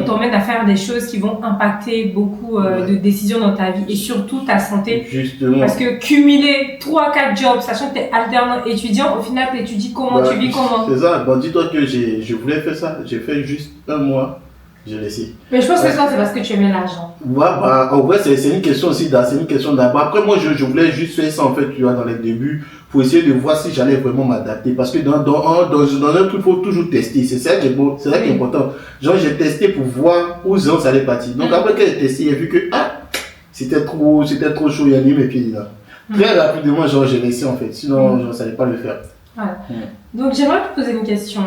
A: t'emmène à faire des choses qui vont impacter beaucoup de décisions dans ta vie et surtout ta santé.
B: Justement.
A: Parce que cumuler 3-4 jobs, sachant que tu es alternant étudiant, au final tu étudies comment, tu vis comment.
B: C'est ça, bon, dis-toi que je voulais faire ça, j'ai fait juste 1 mois. J'ai laissé.
A: Mais je pense que ça, c'est parce que tu aimais l'argent.
B: Ouais, bah, en vrai, c'est une question aussi c'est une question d'abord. Après, moi, je voulais juste faire ça, en fait, tu vois, dans les débuts, pour essayer de voir si j'allais vraiment m'adapter. Parce que dans un truc, il faut toujours tester. C'est ça qui est important. Genre, j'ai testé pour voir où ça allait partir. Donc, après que j'ai testé, j'ai vu que, c'était trop chaud, il y a mis mes pieds là. Très rapidement, genre, j'ai laissé, en fait. Sinon, je ne savais pas le faire.
A: Voilà. Donc, j'aimerais te poser une question.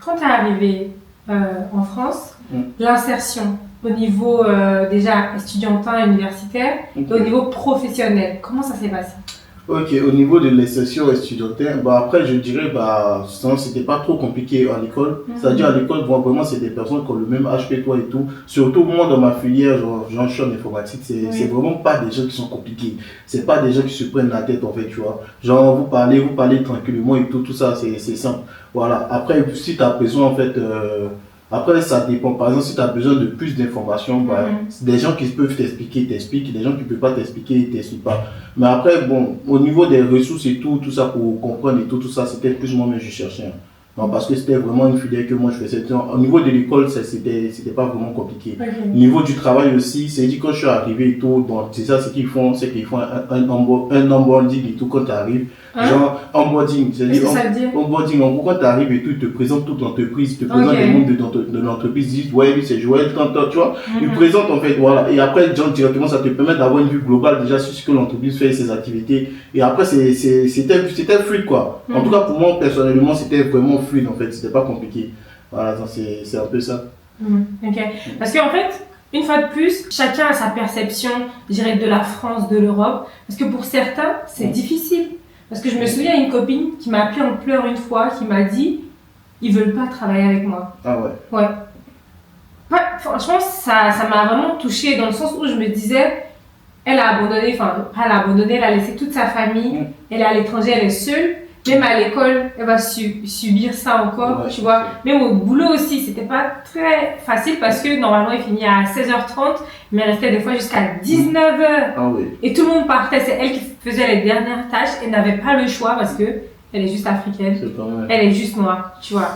A: Quand tu es arrivé en France, l'insertion au niveau déjà étudiantin, universitaire, et au niveau professionnel, comment ça s'est passé?
B: Ok, au niveau de l'insertion étudiantine, bah après je dirais bah sinon, c'était pas trop compliqué à l'école. C'est-à-dire à l'école, bon, vraiment c'est des personnes qui ont le même âge que toi et tout. Surtout moi dans ma filière, genre je suis en informatique, c'est vraiment pas des gens qui sont compliqués. C'est pas des gens qui se prennent la tête en fait, tu vois. Genre vous parlez tranquillement et tout ça, c'est simple. Voilà. Après, si tu as besoin en fait après, ça dépend. Par exemple, si tu as besoin de plus d'informations, bah, des gens qui peuvent t'expliquer, t'expliquent. Des gens qui ne peuvent pas t'expliquer, ils ne t'expliquent pas. Mais après, bon, au niveau des ressources et tout ça pour comprendre et tout ça, c'était plus moi-même que je cherchais. Hein. Non, parce que c'était vraiment une filière que moi je faisais. Au niveau de l'école, c'était pas vraiment compliqué. Au niveau du travail aussi, c'est dit quand je suis arrivé et tout, donc c'est ça ce qu'ils font, c'est qu'ils font un onboarding et tout quand tu arrives. Genre onboarding, c'est-à-dire onboarding, en gros quand tu arrives et tout, ils te présentent toute l'entreprise, ils te présentent les membres de l'entreprise, ils disent ouais, lui c'est Joël, tant, tu vois. Ils présentent en fait, voilà. Et après, genre, directement, ça te permet d'avoir une vue globale déjà sur ce que l'entreprise fait et ses activités. Et après, c'était fluide quoi. En tout cas, pour moi, personnellement, c'était vraiment fluide en fait, c'était pas compliqué. Voilà, c'est un peu ça.
A: Ok. Parce qu'en fait, une fois de plus, chacun a sa perception, je dirais, de la France, de l'Europe. Parce que pour certains, c'est difficile. Parce que je me souviens d'une copine qui m'a appelé en pleurs une fois, qui m'a dit ils veulent pas travailler avec moi.
B: Ah ouais.
A: Ouais. Franchement, ça m'a vraiment touchée dans le sens où je me disais, elle a abandonné, elle a laissé toute sa famille, elle est à l'étranger, elle est seule. Même à l'école, elle va subir ça encore, tu vois. Même au boulot aussi, c'était pas très facile parce que normalement, il finit à 16h30, mais elle restait des fois jusqu'à 19h.
B: Ah oui.
A: Et tout le monde partait, c'est elle qui faisait les dernières tâches et n'avait pas le choix parce que elle est juste africaine. Elle est juste noire, tu vois.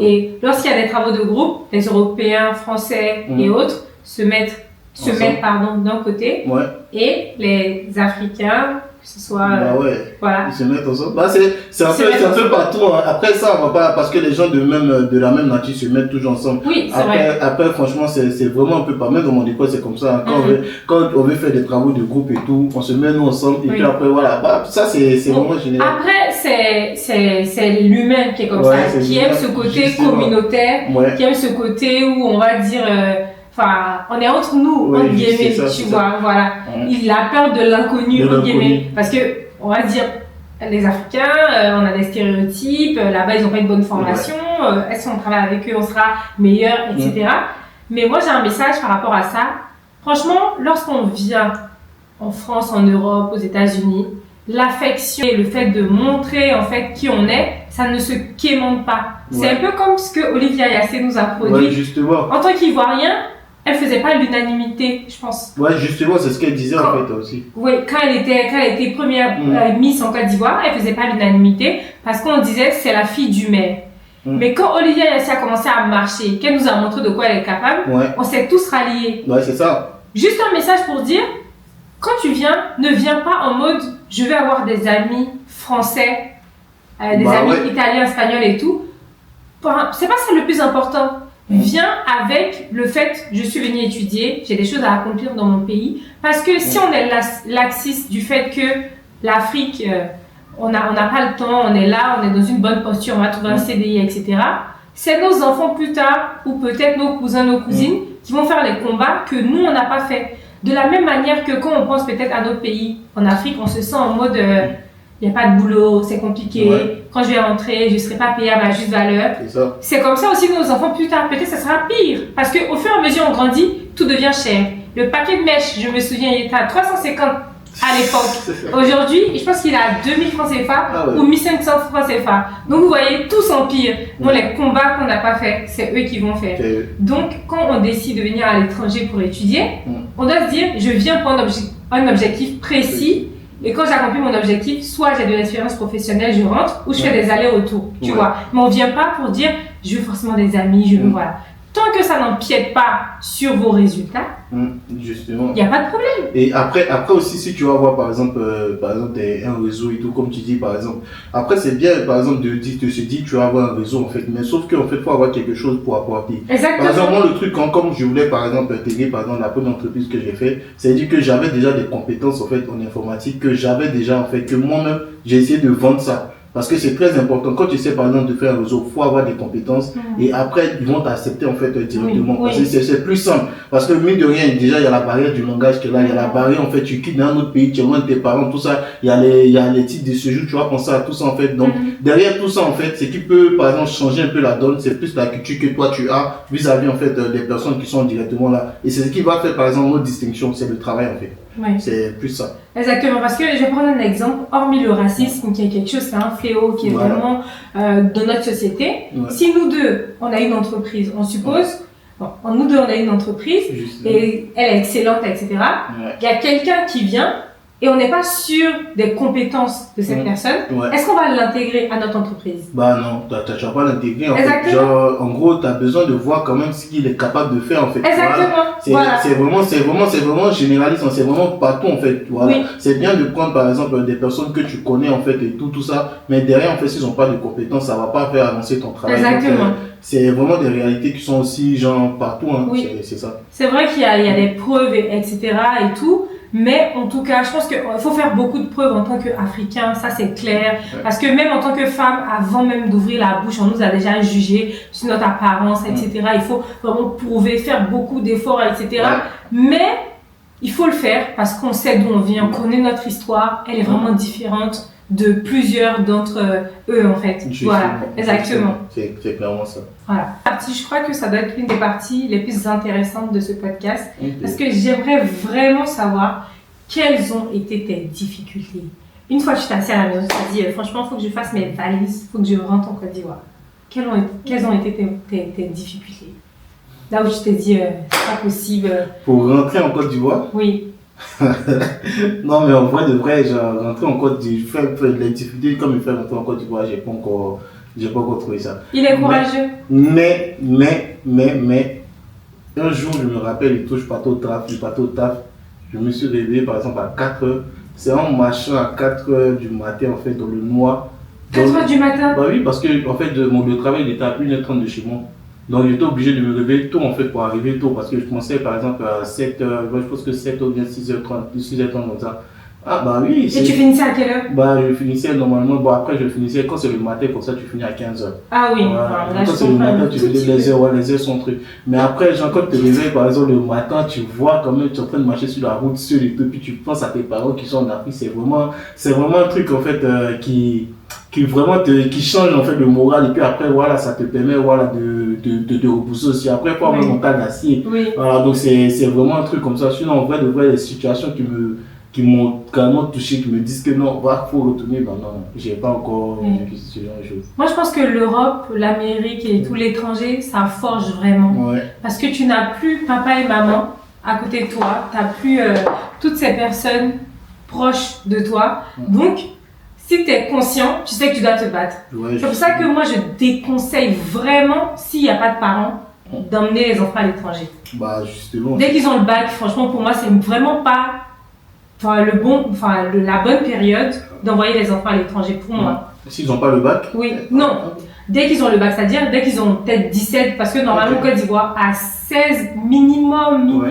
A: Et lorsqu'il y a des travaux de groupe, les Européens, Français et autres se mettent d'un côté et les Africains, que ce soit
B: voilà. Ils se mettent ensemble. Bah, c'est un peu partout. Hein. Après ça, on va pas parce que les gens de la même nature se mettent toujours ensemble.
A: Oui, c'est vrai.
B: Après, franchement, c'est vraiment un peu pas. Même dans mon école, c'est comme ça. Hein. Quand on veut faire des travaux de groupe et tout, on se met nous ensemble. Et puis après, voilà. Bah, ça, c'est vraiment général.
A: Après, c'est l'humain qui est comme ça, qui aime ce côté communautaire, qui aime ce côté où on va dire. On est entre nous, entre guillemets, tu vois, voilà. Il a peur de l'inconnu, entre guillemets. Parce que, on va dire, les Africains, on a des stéréotypes, là-bas, ils n'ont pas une bonne formation, est-ce qu'on travaille avec eux, on sera meilleur, etc. Mais moi, j'ai un message par rapport à ça. Franchement, lorsqu'on vient en France, en Europe, aux États-Unis, l'affection et le fait de montrer, en fait, qui on est, ça ne se quémande pas. C'est un peu comme ce que Olivia Yassé nous a produit.
B: Justement.
A: En tant qu'Ivoirien, elle faisait pas l'unanimité, je pense.
B: Ouais, justement, c'est ce qu'elle disait en fait aussi.
A: Oui, quand elle était première Miss en Côte d'Ivoire, elle faisait pas l'unanimité parce qu'on disait c'est la fille du maire. Mais quand Olivia Yassé a commencé à marcher, qu'elle nous a montré de quoi elle est capable, on s'est tous ralliés.
B: Ouais, c'est ça.
A: Juste un message pour dire, quand tu viens, ne viens pas en mode je vais avoir des amis français, des amis italiens, espagnols et tout. C'est pas ça le plus important. Viens avec le fait, je suis venue étudier, j'ai des choses à accomplir dans mon pays. Parce que si on est laxiste du fait que l'Afrique, on n'a pas le temps, on est là, on est dans une bonne posture, on va trouver un CDI, etc. C'est nos enfants plus tard, ou peut-être nos cousins, nos cousines, qui vont faire les combats que nous, on n'a pas fait. De la même manière que quand on pense peut-être à notre pays, en Afrique, on se sent en mode... il n'y a pas de boulot, c'est compliqué. Quand je vais rentrer, je ne serai pas payée à ma juste valeur. C'est comme ça aussi nos enfants plus tard. Peut-être que ça sera pire. Parce qu'au fur et à mesure on grandit, tout devient cher. Le paquet de mèches, je me souviens, il était à 350 à l'époque. Aujourd'hui, je pense qu'il est à 2000 francs CFA ou 1500 francs CFA. Donc vous voyez, tout s'empire. Bon, les combats qu'on n'a pas fait, c'est eux qui vont faire. Donc quand on décide de venir à l'étranger pour étudier, on doit se dire, je viens pour un objectif précis. Et quand j'accomplis mon objectif, soit j'ai de l'expérience professionnelle, je rentre, ou je fais des allers-retours, tu vois. Mais on vient pas pour dire, je veux forcément des amis, je veux, voilà. Tant que ça n'empiète pas sur vos résultats,
B: justement,
A: il n'y a pas de problème.
B: Et après aussi, si tu vas voir par exemple un réseau et tout, comme tu dis par exemple, après c'est bien par exemple de se dire tu vas avoir un réseau en fait, mais sauf qu'en fait il faut avoir quelque chose pour apporter.
A: Exactement.
B: Par exemple, moi le truc, comme je voulais par exemple intégrer par exemple la première entreprise que j'ai fait, c'est-à-dire que j'avais déjà des compétences en fait en informatique, que j'avais déjà en fait, que moi-même j'ai essayé de vendre ça. Parce que c'est très important. Quand tu sais par exemple de faire un réseau, il faut avoir des compétences et après ils vont t'accepter en fait directement.
A: Oui.
B: Parce que c'est plus simple. Parce que mine de rien, déjà il y a la barrière du langage qui est là, il y a la barrière en fait, tu quittes dans un autre pays, tu es loin de tes parents, tout ça. Il y a les titres de séjour, tu vas penser à tout ça en fait. Donc derrière tout ça en fait, ce qui peut par exemple changer un peu la donne, c'est plus la culture que toi tu as vis-à-vis en fait des personnes qui sont directement là. Et c'est ce qui va faire par exemple notre distinction, c'est le travail en fait.
A: Oui.
B: C'est plus ça.
A: Exactement, parce que je vais prendre un exemple, hormis le racisme, qui est quelque chose, c'est un fléau qui est vraiment dans notre société. Si nous deux, on a une entreprise, on suppose, nous deux, on a une entreprise, et elle est excellente, etc. Il y a quelqu'un qui vient, et on n'est pas sûr des compétences de cette personne, est-ce qu'on va l'intégrer à notre entreprise?
B: Bah non, tu vas pas l'intégrer en fait. Genre, en gros, tu as besoin de voir quand même ce qu'il est capable de faire en fait.
A: Exactement.
B: C'est vraiment généraliste, c'est vraiment partout en fait. Voilà. C'est bien de prendre par exemple des personnes que tu connais en fait et tout ça, mais derrière en fait, s'ils n'ont pas de compétences, ça va pas faire avancer ton travail.
A: Exactement.
B: C'est vraiment des réalités qui sont aussi genre partout, hein. C'est ça.
A: C'est vrai qu'il y a des preuves, etc. et tout. Mais en tout cas, je pense qu'il faut faire beaucoup de preuves en tant qu'Africain, ça c'est clair. Parce que même en tant que femme, avant même d'ouvrir la bouche, on nous a déjà jugé sur notre apparence, etc. Il faut vraiment prouver, faire beaucoup d'efforts, etc. Mais il faut le faire parce qu'on sait d'où on vient, on connaît notre histoire, elle est vraiment différente de plusieurs d'entre eux en fait. Voilà, exactement.
B: C'est clairement ça.
A: Voilà. Je crois que ça doit être une des parties les plus intéressantes de ce podcast parce que j'aimerais vraiment savoir quelles ont été tes difficultés. Une fois que tu t'es assis à la maison, tu t'es dit franchement, il faut que je fasse mes valises, il faut que je rentre en Côte d'Ivoire. Quelles ont été tes difficultés? Là où tu t'es dit, c'est pas possible.
B: Pour rentrer en Côte d'Ivoire?
A: Oui.
B: Non, mais en vrai de vrai, genre, rentrer en Côte d'Ivoire, les difficultés comme il fait rentrer en Côte d'Ivoire, j'ai pas encore trouvé ça.
A: Il est courageux.
B: Mais, un jour, je me rappelle, il touche pas au taf, je me suis réveillé par exemple à 4 heures. C'est en marchant à 4 heures du matin, en fait, dans le noir.
A: 4 heures du matin?
B: Bah oui, parce que, en fait, le travail, il était à 1h30 de chez moi. Donc j'étais obligé de me réveiller tôt en fait pour arriver tôt parce que je commençais par exemple à 7h, je pense que 7h ou bien 6h30, 6h30 comme ça. Ah bah oui.
A: Et tu finissais à quelle heure?
B: Bah je finissais normalement, bon après je finissais quand c'est le matin comme ça tu finis à 15h.
A: Ah oui,
B: voilà. Quand c'est le matin tu finis les heures sont trucs. Mais après genre quand tu te réveilles par exemple le matin tu vois quand même tu es en train de marcher sur la route seul et tout puis tu penses à tes parents qui sont en Afrique, c'est vraiment un truc en fait qui change en fait le moral et puis après voilà ça te permet voilà de repousser aussi après pour avoir un mental d'acier. Voilà, donc c'est vraiment un truc comme ça. Sinon en vrai de vrai les situations qui m'ont carrément touché, qui me disent que non, faut retourner, ben non, j'ai pas encore vécu ce genre de choses.
A: Moi je pense que l'Europe, l'Amérique et tout l'étranger, ça forge vraiment. Parce que tu n'as plus papa et maman à côté de toi, tu n'as plus toutes ces personnes proches de toi. Donc, si tu es conscient, tu sais que tu dois te battre. C'est pour ça que moi je déconseille vraiment, s'il n'y a pas de parents, d'emmener les enfants à l'étranger.
B: Bah justement.
A: Dès qu'ils ont le bac, franchement pour moi c'est vraiment pas la bonne période d'envoyer les enfants à l'étranger pour moi.
B: S'ils n'ont pas le bac?
A: Oui, non. Dès qu'ils ont le bac, c'est-à-dire dès qu'ils ont peut-être 17, parce que normalement Côte d'Ivoire à 16 minimum,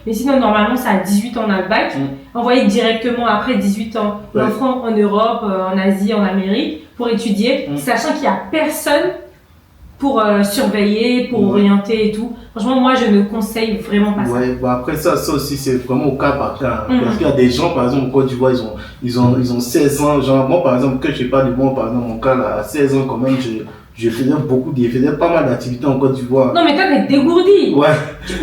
A: mais sinon normalement c'est à 18 ans on a le bac. Envoyer directement après 18 ans l'enfant en Europe, en Asie, en Amérique pour étudier, sachant qu'il n'y a personne pour surveiller, pour orienter et tout. Franchement, moi, je ne conseille vraiment pas ça.
B: Bah après ça aussi, c'est vraiment au cas par cas. Parce qu'il y a des gens, par exemple, au Côte d'Ivoire, ils ont 16 ans. Genre, moi, par exemple, que je sais pas du moi, par exemple, mon cas, là, à 16 ans, quand même, je faisais pas mal d'activités en Côte d'Ivoire.
A: Non, mais toi, t'es dégourdi.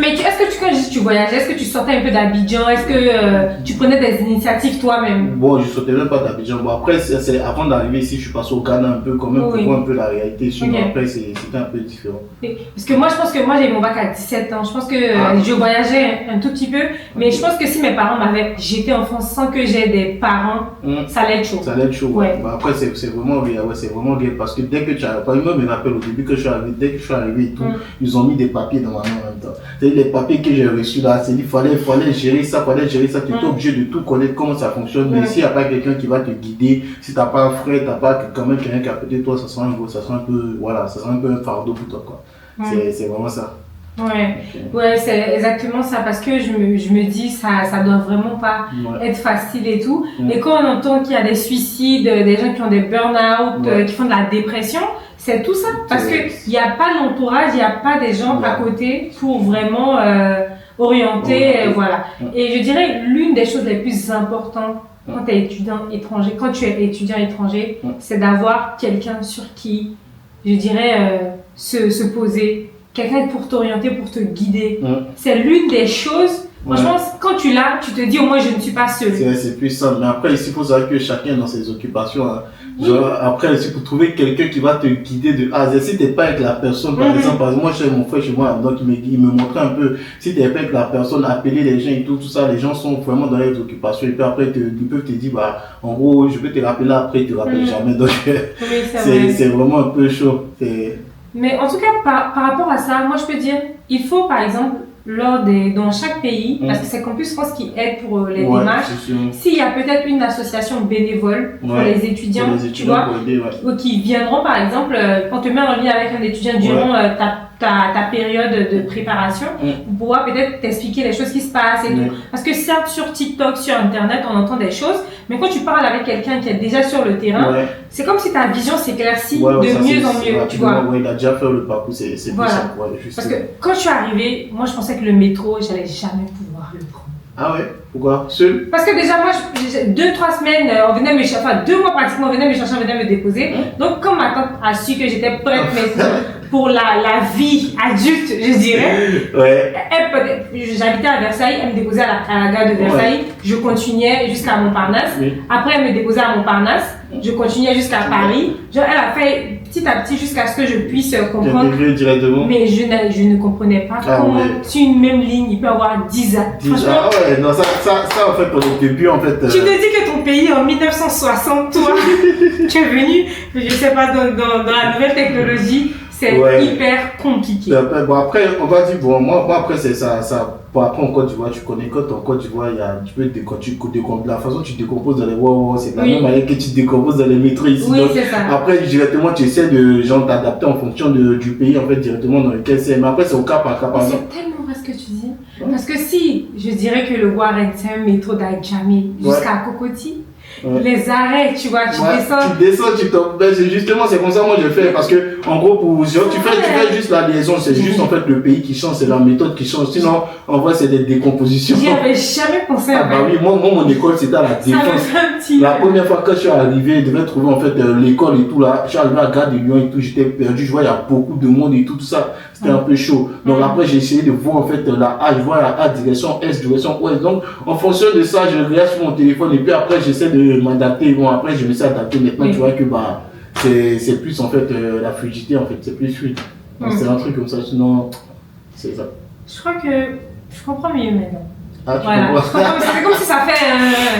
A: Mais est-ce que quand tu voyageais, est-ce que tu sortais un peu d'Abidjan? Est-ce que tu prenais des initiatives toi-même?
B: Bon, je sortais même pas d'Abidjan. Bon, après, c'est avant d'arriver ici, je suis passé au Ghana un peu, quand même, pour voir un peu la réalité. Sinon, après, c'était un peu différent.
A: Parce que moi, je pense que moi, j'ai eu mon bac à 17 ans. Je pense que je voyageais un tout petit peu. Mais je pense que si mes parents m'avaient jeté en France sans que j'ai des parents, ça allait être chaud.
B: Ça allait être chaud, Bah, après, c'est vraiment bien. C'est vraiment bien. Parce que dès que tu as. Moi, je me rappelle au début que je suis arrivé, dès que je suis arrivé et tout, ils ont mis des papiers dans ma main en même temps. C'est les papiers que j'ai reçus là, c'est dit fallait gérer ça, tu étais obligé de tout connaître comment ça fonctionne. Mais s'il n'y a pas quelqu'un qui va te guider, si tu n'as pas un frère, tu n'as pas quand même quelqu'un qui est à côté de toi, ça sera un peu un fardeau pour toi quoi. C'est vraiment ça.
A: Ouais, ouais, c'est exactement ça, parce que je me dis, ça doit vraiment pas être facile et tout. Et quand on entend qu'il y a des suicides, des gens qui ont des burn-out, qui font de la dépression, c'est tout ça. Parce que il n'y a pas l'entourage, il n'y a pas des gens à côté pour vraiment orienter, voilà. Et je dirais, l'une des choses les plus importantes quand tu es étudiant étranger, c'est d'avoir quelqu'un sur qui, je dirais, se poser. Quelqu'un pour t'orienter, pour te guider. C'est l'une des choses. Franchement, quand tu l'as, tu te dis au moins je ne suis pas seul.
B: C'est plus simple. Mais après, ici, il faut savoir que chacun est dans ses occupations. Hein. Genre, après, il faut trouver quelqu'un qui va te guider de A à Z. Si tu n'es pas avec la personne, par exemple, moi, j'ai mon frère chez moi, donc il me montrait un peu. Si tu n'es pas avec la personne, appeler les gens et tout ça, les gens sont vraiment dans les occupations. Et puis après, ils peuvent te dire, bah, en gros, je peux te rappeler après, ils te rappellent jamais. Donc, c'est vraiment un peu chaud.
A: Mais en tout cas, par rapport à ça, moi je peux dire, il faut par exemple, dans chaque pays, parce que c'est Campus France qui aide pour les démarches, s'il y a peut-être une association bénévole pour les étudiants, tu vois, qui viendront par exemple, on te met en lien avec un étudiant durant ta période de préparation, pour pouvoir peut-être t'expliquer les choses qui se passent et tout. Parce que certes, sur TikTok, sur Internet, on entend des choses, mais quand tu parles avec quelqu'un qui est déjà sur le terrain, c'est comme si ta vision s'éclaircit de mieux en mieux, tu vois.
B: Il a déjà fait le parcours, c'est
A: voilà. Ça. Parce que quand je suis arrivée, moi je pensais que le métro, j'allais jamais pouvoir le prendre.
B: Ah ouais? Pourquoi? Seul?
A: Parce que déjà, moi, 2-3 semaines, on venait me chercher, enfin 2 mois pratiquement, on venait me chercher, on venait me déposer. Donc, quand ma tante a su que j'étais prête pour la vie adulte, je dirais, j'habitais à Versailles, elle me déposait à la gare de Versailles, je continuais jusqu'à Montparnasse. Après, elle me déposait à Montparnasse, je continuais jusqu'à Paris. Genre, elle a fait petit à petit jusqu'à ce que je puisse comprendre. Mais je ne comprenais pas comment sur une même ligne, il peut y avoir 10 ans.
B: Ah ouais, non, ça en fait, au début, en fait.
A: Tu te dis que ton pays, en 1960, toi, tu es venu, je sais pas, dans la nouvelle technologie, c'est hyper compliqué.
B: Bon, après, on va dire, bon, moi après, c'est ça. Bon, après, en Côte d'Ivoire, tu connais quand en Côte d'Ivoire, tu peux la façon dont tu décomposes dans les c'est la même manière que tu décomposes dans les métros ici.
A: Oui, c'est ça.
B: Après, directement, tu essaies de t'adapter en fonction du pays, en fait, directement dans lequel c'est. Mais après, c'est au cas par cas.
A: C'est tellement vrai ce que tu dis. Parce que si, je dirais que le Warren, c'est un métro d'Adjamé jusqu'à Cocody. Les arrêts, tu vois, tu descends. Tu tombes. Ben, justement, c'est comme ça moi je fais. Parce que, en gros, tu fais juste la liaison. C'est juste en fait le pays qui change, c'est la méthode qui change. Sinon, en vrai, c'est des décompositions. J'y avais jamais pensé à ça.
B: Bah oui, moi, mon école, c'était à la Défense. La première fois que je suis arrivé, je devais trouver en fait l'école et tout là. Je suis arrivé à Gare de Lyon et tout, j'étais perdu. Je vois, il y a beaucoup de monde et tout ça. C'était un peu chaud. Donc après, j'ai essayé de voir en fait la A. Je vois la A direction Est, direction Ouest. Donc, en fonction de ça, je regarde sur mon téléphone et puis après, j'essaie de m'adapter. Bon, après, je me suis adapté. Maintenant, tu vois que c'est plus en fait la fluidité, en fait. C'est plus fluide. Donc, c'est un truc comme ça. Sinon, c'est ça.
A: Je crois que je comprends mieux maintenant.
B: Ah, tu comprends.
A: C'est comme si ça fait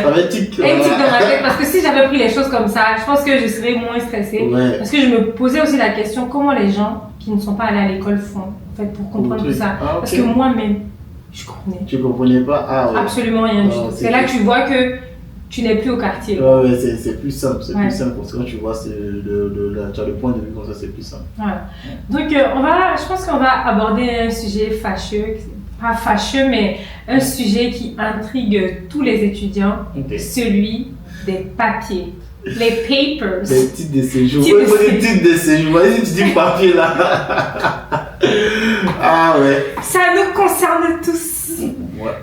B: ça fait tic
A: dans ma tête. Parce que si j'avais pris les choses comme ça, je pense que je serais moins stressée. Parce que je me posais aussi la question comment les gens qui ne sont pas allés à l'école font en fait, pour comprendre tout ça. Parce que moi-même, je comprenais.
B: Tu comprenais pas?
A: Absolument rien du tout. C'est là que tu vois que tu n'es plus au quartier.
B: Ouais, c'est plus simple. C'est plus simple parce que quand tu vois tu as le point de vue comme ça, c'est plus simple.
A: Voilà. Donc, je pense qu'on va aborder un sujet fâcheux. Pas fâcheux, mais un sujet qui intrigue tous les étudiants, celui des papiers, les papers.
B: Les titres de séjour. Les titres de séjour. Vas-y, tu dis papier là. Ah ouais.
A: Ça nous concerne tous.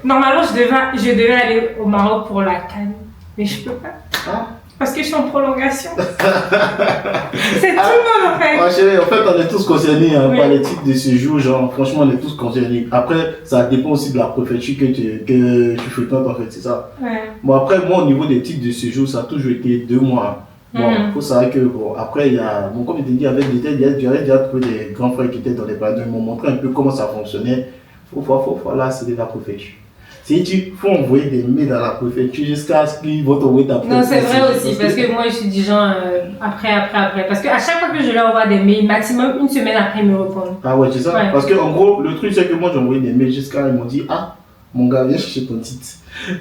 A: Normalement, je devais aller au Maroc pour la CAN, mais je peux pas. Parce que je suis en prolongation. C'est tout le monde en fait.
B: En fait, on est tous concernés par les titres de séjour. Genre, franchement, on est tous concernés. Après, ça dépend aussi de la préfecture que tu fréquentes en fait, c'est ça. Bon, après, moi, au niveau des titres de séjour, ça a toujours été 2 mois. Bon, il faut savoir que, après, il y a, comme je t'ai dit, j'avais déjà trouvé des grands frères qui étaient dans les périodes, ils m'ont montré un peu comment ça fonctionnait. Là, c'était la préfecture. Si tu faut envoyer des mails à la préfecture jusqu'à ce qu'ils vont t'envoyer ta préfecture.
A: Non, c'est vrai aussi, parce que moi je suis du genre après. Parce qu'à chaque fois que je leur envoie des mails, maximum 1 semaine après, ils me répondent.
B: Ah ouais, c'est ça. Parce que en gros, le truc c'est que moi j'ai envoyé des mails jusqu'à ils m'ont dit mon gars, viens chercher ton titre.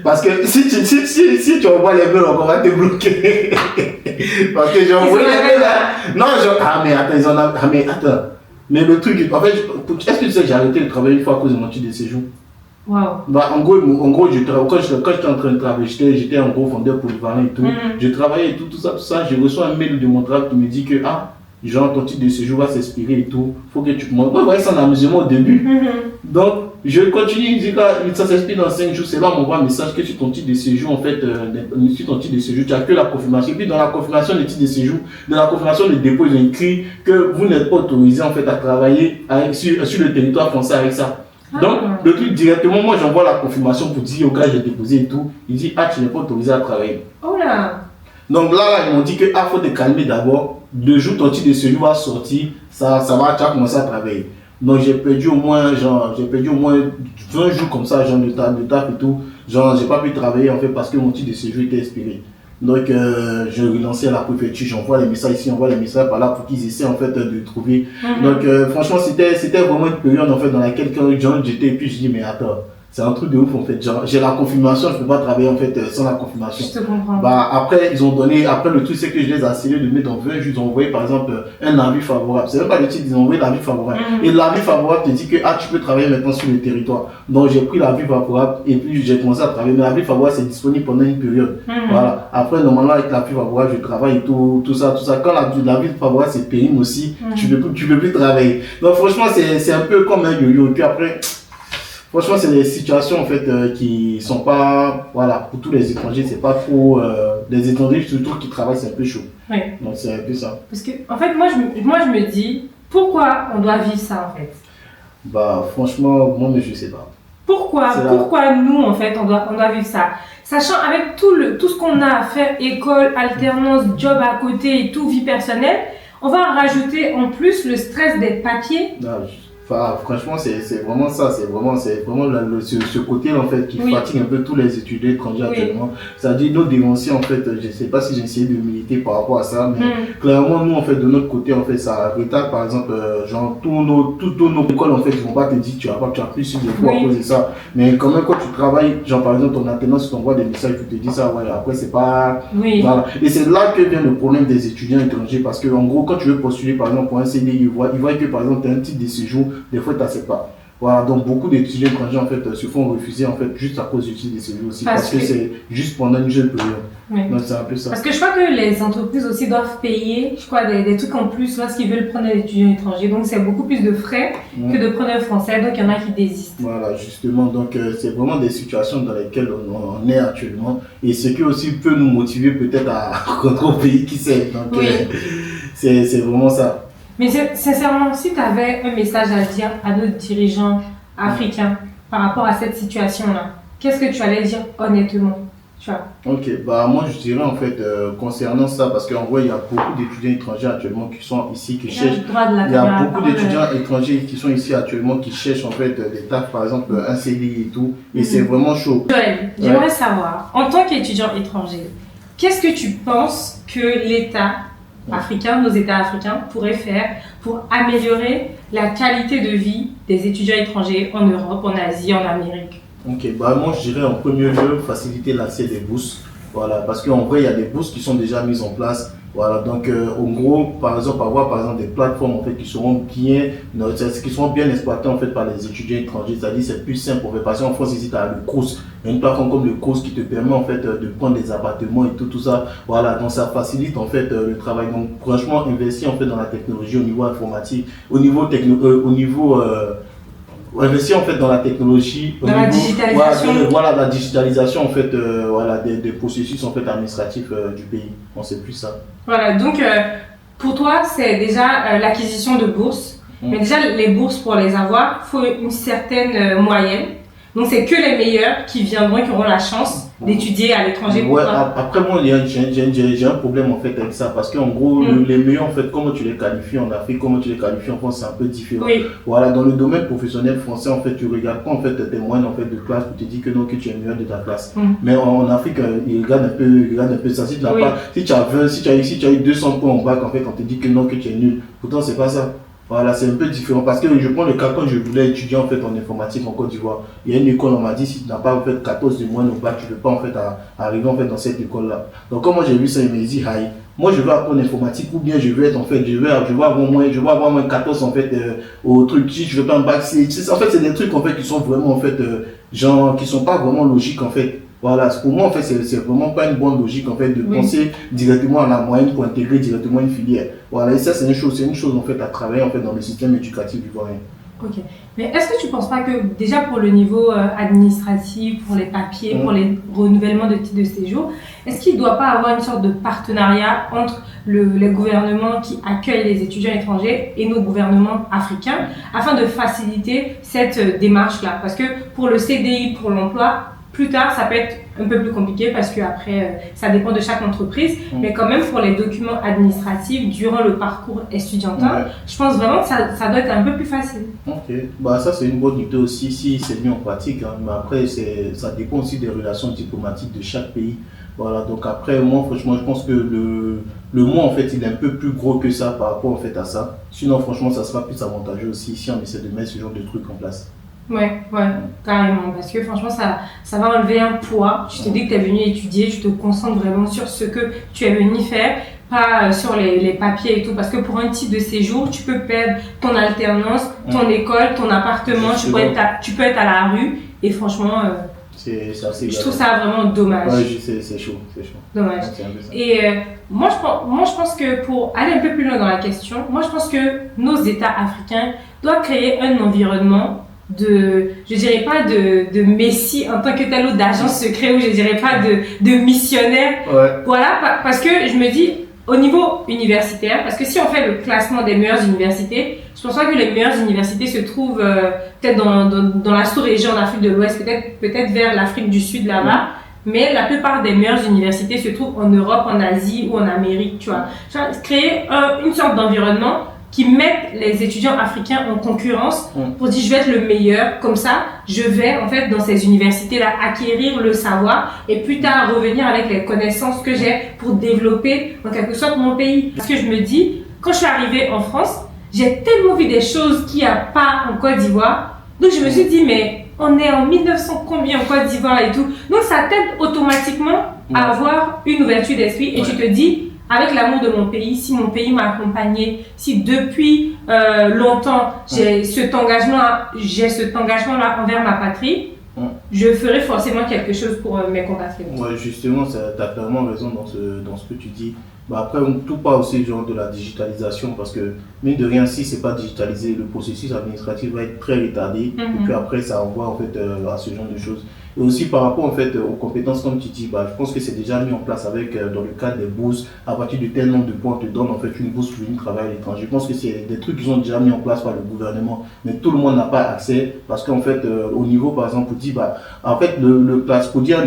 B: Parce que si tu envoies les mails, on va te bloquer. Parce que j'ai envoyé les mails là. Non, mais attends, mais attends. Mais le truc, en fait, est-ce que tu sais que j'ai arrêté de travailler une fois à cause de mon titre de séjour?
A: Waouh.
B: Bah, en gros, quand j'étais en train de travailler, j'étais un gros vendeur polyvalent et tout. Je travaillais et tout ça. Je reçois un mail de mon travail qui me dit que, genre, ton titre de séjour va s'expirer et tout. Faut que tu te montres. Moi, je voyais ça en amusement au début. Donc, je continue, il dit que ça s'expire dans 5 jours. C'est là on m'envoie un message que sur ton titre de séjour, en fait, sur ton titre de séjour, tu as que la confirmation. Et puis, dans la confirmation des titres de séjour, dans la confirmation de dépôt, ils ont écrit que vous n'êtes pas autorisé, en fait, à travailler sur le territoire français avec ça. Donc, le truc directement, moi j'envoie la confirmation pour dire au gars j'ai déposé et tout. Il dit, tu n'es pas autorisé à travailler.
A: Oh là.
B: Donc là, ils m'ont dit que faut te calmer d'abord. 2 jours, ton titre de séjour va sortir, ça va, tu vas commencer à travailler. Donc j'ai perdu au moins 20 jours comme ça, genre de taf et tout. Genre, j'ai pas pu travailler en fait parce que mon titre de séjour était expiré. Donc, je relancé à la préfecture, j'envoie les messages ici, j'envoie les messages par là pour qu'ils essaient en fait de trouver. Donc, franchement, c'était vraiment une période en fait dans laquelle quand j'étais et puis je dis mais attends, c'est un truc de ouf en fait. Genre, j'ai la confirmation, je peux pas travailler en fait sans la confirmation.
A: Je te comprends.
B: Bah, après, le truc c'est que je les ai accélérés de mettre dans 20 jours, ils ont envoyé par exemple un avis favorable. C'est même pas le titre, ils ont envoyé l'avis favorable. Et l'avis favorable te dit que tu peux travailler maintenant sur le territoire. Donc, j'ai pris l'avis favorable et puis j'ai commencé à travailler. Mais l'avis favorable c'est disponible pendant une période. Voilà. Après, normalement, avec l'avis favorable, je travaille et tout ça. Quand l'avis favorable c'est périme aussi, tu peux plus travailler. Donc, franchement, c'est un peu comme un yo-yo. Et puis après, franchement, c'est des situations en fait qui sont pas, voilà, pour tous les étrangers, c'est pas trop, les étrangers surtout qui travaillent, c'est un peu chaud.
A: Oui.
B: Donc c'est un peu ça.
A: Parce que, en fait, moi je me dis, pourquoi on doit vivre ça en fait?
B: Bah franchement, moi je sais pas.
A: Pourquoi nous en fait on doit vivre ça? Sachant avec tout ce qu'on a à faire, école, alternance, job à côté et tout, vie personnelle, on va rajouter en plus le stress des papiers.
B: Enfin, franchement, c'est vraiment ça, c'est vraiment ce côté en fait qui fatigue un peu tous les étudiants étrangers actuellement. C'est-à-dire nos dénonciers en fait, je ne sais pas si j'ai essayé de militer par rapport à ça, mais clairement nous en fait de notre côté en fait ça retarde par exemple genre toutes nos écoles en fait ils vont pas te dire tu as plus sur les cours à cause de ça, mais quand même quand tu travailles genre par exemple ton alternance tu t'envoies des messages tu te dis ça après c'est pas voilà. Et c'est là que vient le problème des étudiants étrangers parce que en gros quand tu veux postuler par exemple pour un CDI ils voient que par exemple tu as un titre de séjour. Des fois, tu n'acceptes pas. Voilà, donc beaucoup d'étudiants étrangers en fait se font refuser en fait juste à cause du titre de séjour aussi parce que c'est juste pendant une jeune période. Donc c'est un peu ça.
A: Parce que je crois que les entreprises aussi doivent payer, je crois, des trucs en plus lorsqu'ils veulent prendre un étudiant étranger. Donc c'est beaucoup plus de frais que de prendre un français. Donc il y en a qui désistent. Voilà,
B: justement. Donc c'est vraiment des situations dans lesquelles on est actuellement et ce qui aussi peut nous motiver peut-être à rentrer au pays qui sait. Donc c'est vraiment ça.
A: Mais sincèrement, si tu avais un message à dire à nos dirigeants africains par rapport à cette situation-là, qu'est-ce que tu allais dire honnêtement?
B: Ok, bah moi je dirais en fait concernant ça, parce qu'en vrai il y a beaucoup d'étudiants étrangers actuellement qui sont ici, qui cherchent. Il y a beaucoup d'étudiants étrangers qui sont ici actuellement qui cherchent en fait des tafs, par exemple un CDI et tout, et c'est vraiment chaud.
A: Joël, j'aimerais savoir, en tant qu'étudiant étranger, qu'est-ce que tu penses que l'État africains, nos États africains pourraient faire pour améliorer la qualité de vie des étudiants étrangers en Europe, en Asie, en Amérique?
B: Ok, bah moi je dirais en premier lieu faciliter l'accès des bourses. Voilà, parce qu'en vrai il y a des bourses qui sont déjà mises en place. Voilà, donc en gros, par exemple, avoir par exemple des plateformes en fait qui seront bien exploitées en fait par les étudiants étrangers, c'est-à-dire c'est plus simple pour parce qu'en France ici tu as le Crous, une plateforme comme le Crous qui te permet en fait de prendre des appartements et tout ça. Voilà, donc ça facilite en fait le travail. Donc franchement, investir en fait dans la technologie au niveau informatique, investir en fait dans la technologie,
A: la digitalisation.
B: Voilà, la digitalisation en fait, des processus en fait administratifs du pays. On sait plus ça.
A: Voilà, donc pour toi c'est déjà l'acquisition de bourses. Mais déjà les bourses pour les avoir, il faut une certaine moyenne. Donc c'est que les meilleurs qui viendront, qui auront la chance d'étudier à l'étranger.
B: Après moi j'ai un problème en fait avec ça parce qu'en gros les meilleurs en fait comment tu les qualifies en Afrique, comment tu les qualifies en France c'est un peu différent. Voilà, dans le domaine professionnel français en fait tu regardes pas en fait tes moyennes en fait de classe pour te dire que non que tu es meilleur de ta classe. Mais en Afrique ils regardent un peu ça. Si tu as 20, si tu as eu 200 points en bac en fait on te dit que non que tu es nul. Pourtant c'est pas ça. Voilà, c'est un peu différent parce que je prends le cas quand je voulais étudier en fait en informatique en Côte d'Ivoire. Il y a une école, on m'a dit si tu n'as pas en fait 14 de moyenne au bac, tu ne peux pas en fait arriver en fait dans cette école-là. Donc quand moi j'ai vu ça, il m'a dit, Aïe, moi je veux apprendre l'informatique ou bien je veux être en fait, je veux avoir moins 14 en fait au truc, si je veux pas un bac, en fait c'est des trucs en fait qui sont vraiment en fait, genre qui sont pas vraiment logiques en fait. Voilà, pour moi en fait c'est vraiment pas une bonne logique en fait de penser directement à la moyenne pour intégrer directement une filière. Voilà, et ça c'est une chose en fait à travailler en fait dans le système éducatif ivoirien.
A: Ok. Mais est-ce que tu ne penses pas que déjà pour le niveau administratif, pour les papiers, pour les renouvellements de titres de séjour, est-ce qu'il ne doit pas avoir une sorte de partenariat entre les gouvernements qui accueillent les étudiants étrangers et nos gouvernements africains afin de faciliter cette démarche-là? Parce que pour le CDI, pour l'emploi, plus tard, ça peut être un peu plus compliqué parce que après, ça dépend de chaque entreprise. Mais quand même, pour les documents administratifs, durant le parcours estudiantin, je pense vraiment que ça doit être un peu plus facile.
B: Ok, bah ça c'est une bonne idée aussi si c'est mis en pratique. Hein. Mais après, ça dépend aussi des relations diplomatiques de chaque pays. Voilà, donc après, moi franchement, je pense que le mot en fait, il est un peu plus gros que ça par rapport en fait à ça. Sinon, franchement, ça sera plus avantageux aussi si on essaie de mettre ce genre de trucs en place.
A: Ouais, carrément. Parce que franchement, ça va enlever un poids. Tu te dis que tu es venu étudier, tu te concentres vraiment sur ce que tu es venu faire, pas sur les papiers et tout. Parce que pour un titre de séjour, tu peux perdre ton alternance, ton école, ton appartement, tu peux être à la rue. Et franchement,
B: c'est assez
A: je trouve ça vraiment dommage.
B: Ouais, c'est chaud.
A: Dommage. Et moi, je pense que pour aller un peu plus loin dans la question, moi, je pense que nos États africains doivent créer un environnement je dirais pas de messie en tant que tel ou d'agent secret ou je dirais pas de missionnaire. Voilà, parce que je me dis, au niveau universitaire, parce que si on fait le classement des meilleures universités, je pense pas que les meilleures universités se trouvent peut-être dans la sous-région d'Afrique de l'Ouest, peut-être vers l'Afrique du Sud là-bas. Mais la plupart des meilleures universités se trouvent en Europe, en Asie ou en Amérique, tu vois. Créer une sorte d'environnement qui mettent les étudiants africains en concurrence pour dire je vais être le meilleur, comme ça je vais en fait dans ces universités-là acquérir le savoir et plus tard revenir avec les connaissances que j'ai pour développer en quelque sorte mon pays. Parce que je me dis, quand je suis arrivée en France, j'ai tellement vu des choses qu'il n'y a pas en Côte d'Ivoire, donc je me suis dit mais on est en 1900 combien en Côte d'Ivoire et tout, donc ça t'aide automatiquement à avoir une ouverture d'esprit et tu te dis avec l'amour de mon pays, si mon pays m'a accompagné, si depuis longtemps j'ai cet engagement-là envers ma patrie, je ferai forcément quelque chose pour mes compatriotes.
B: Ouais, justement, tu as clairement raison dans ce que tu dis. Bah après, tout part aussi genre de la digitalisation parce que, mine de rien, si ce n'est pas digitalisé, le processus administratif va être très retardé et puis après, ça envoie en fait à ce genre de choses. Et aussi par rapport en fait aux compétences comme tu dis, bah, je pense que c'est déjà mis en place avec dans le cadre des bourses. À partir de tel nombre de points, on te donne en fait une bourse pour venir travailler à l'étranger. Je pense que c'est des trucs qui sont déjà mis en place par le gouvernement, mais tout le monde n'a pas accès parce qu'en fait au niveau par exemple pour dire bah en fait le place pour dire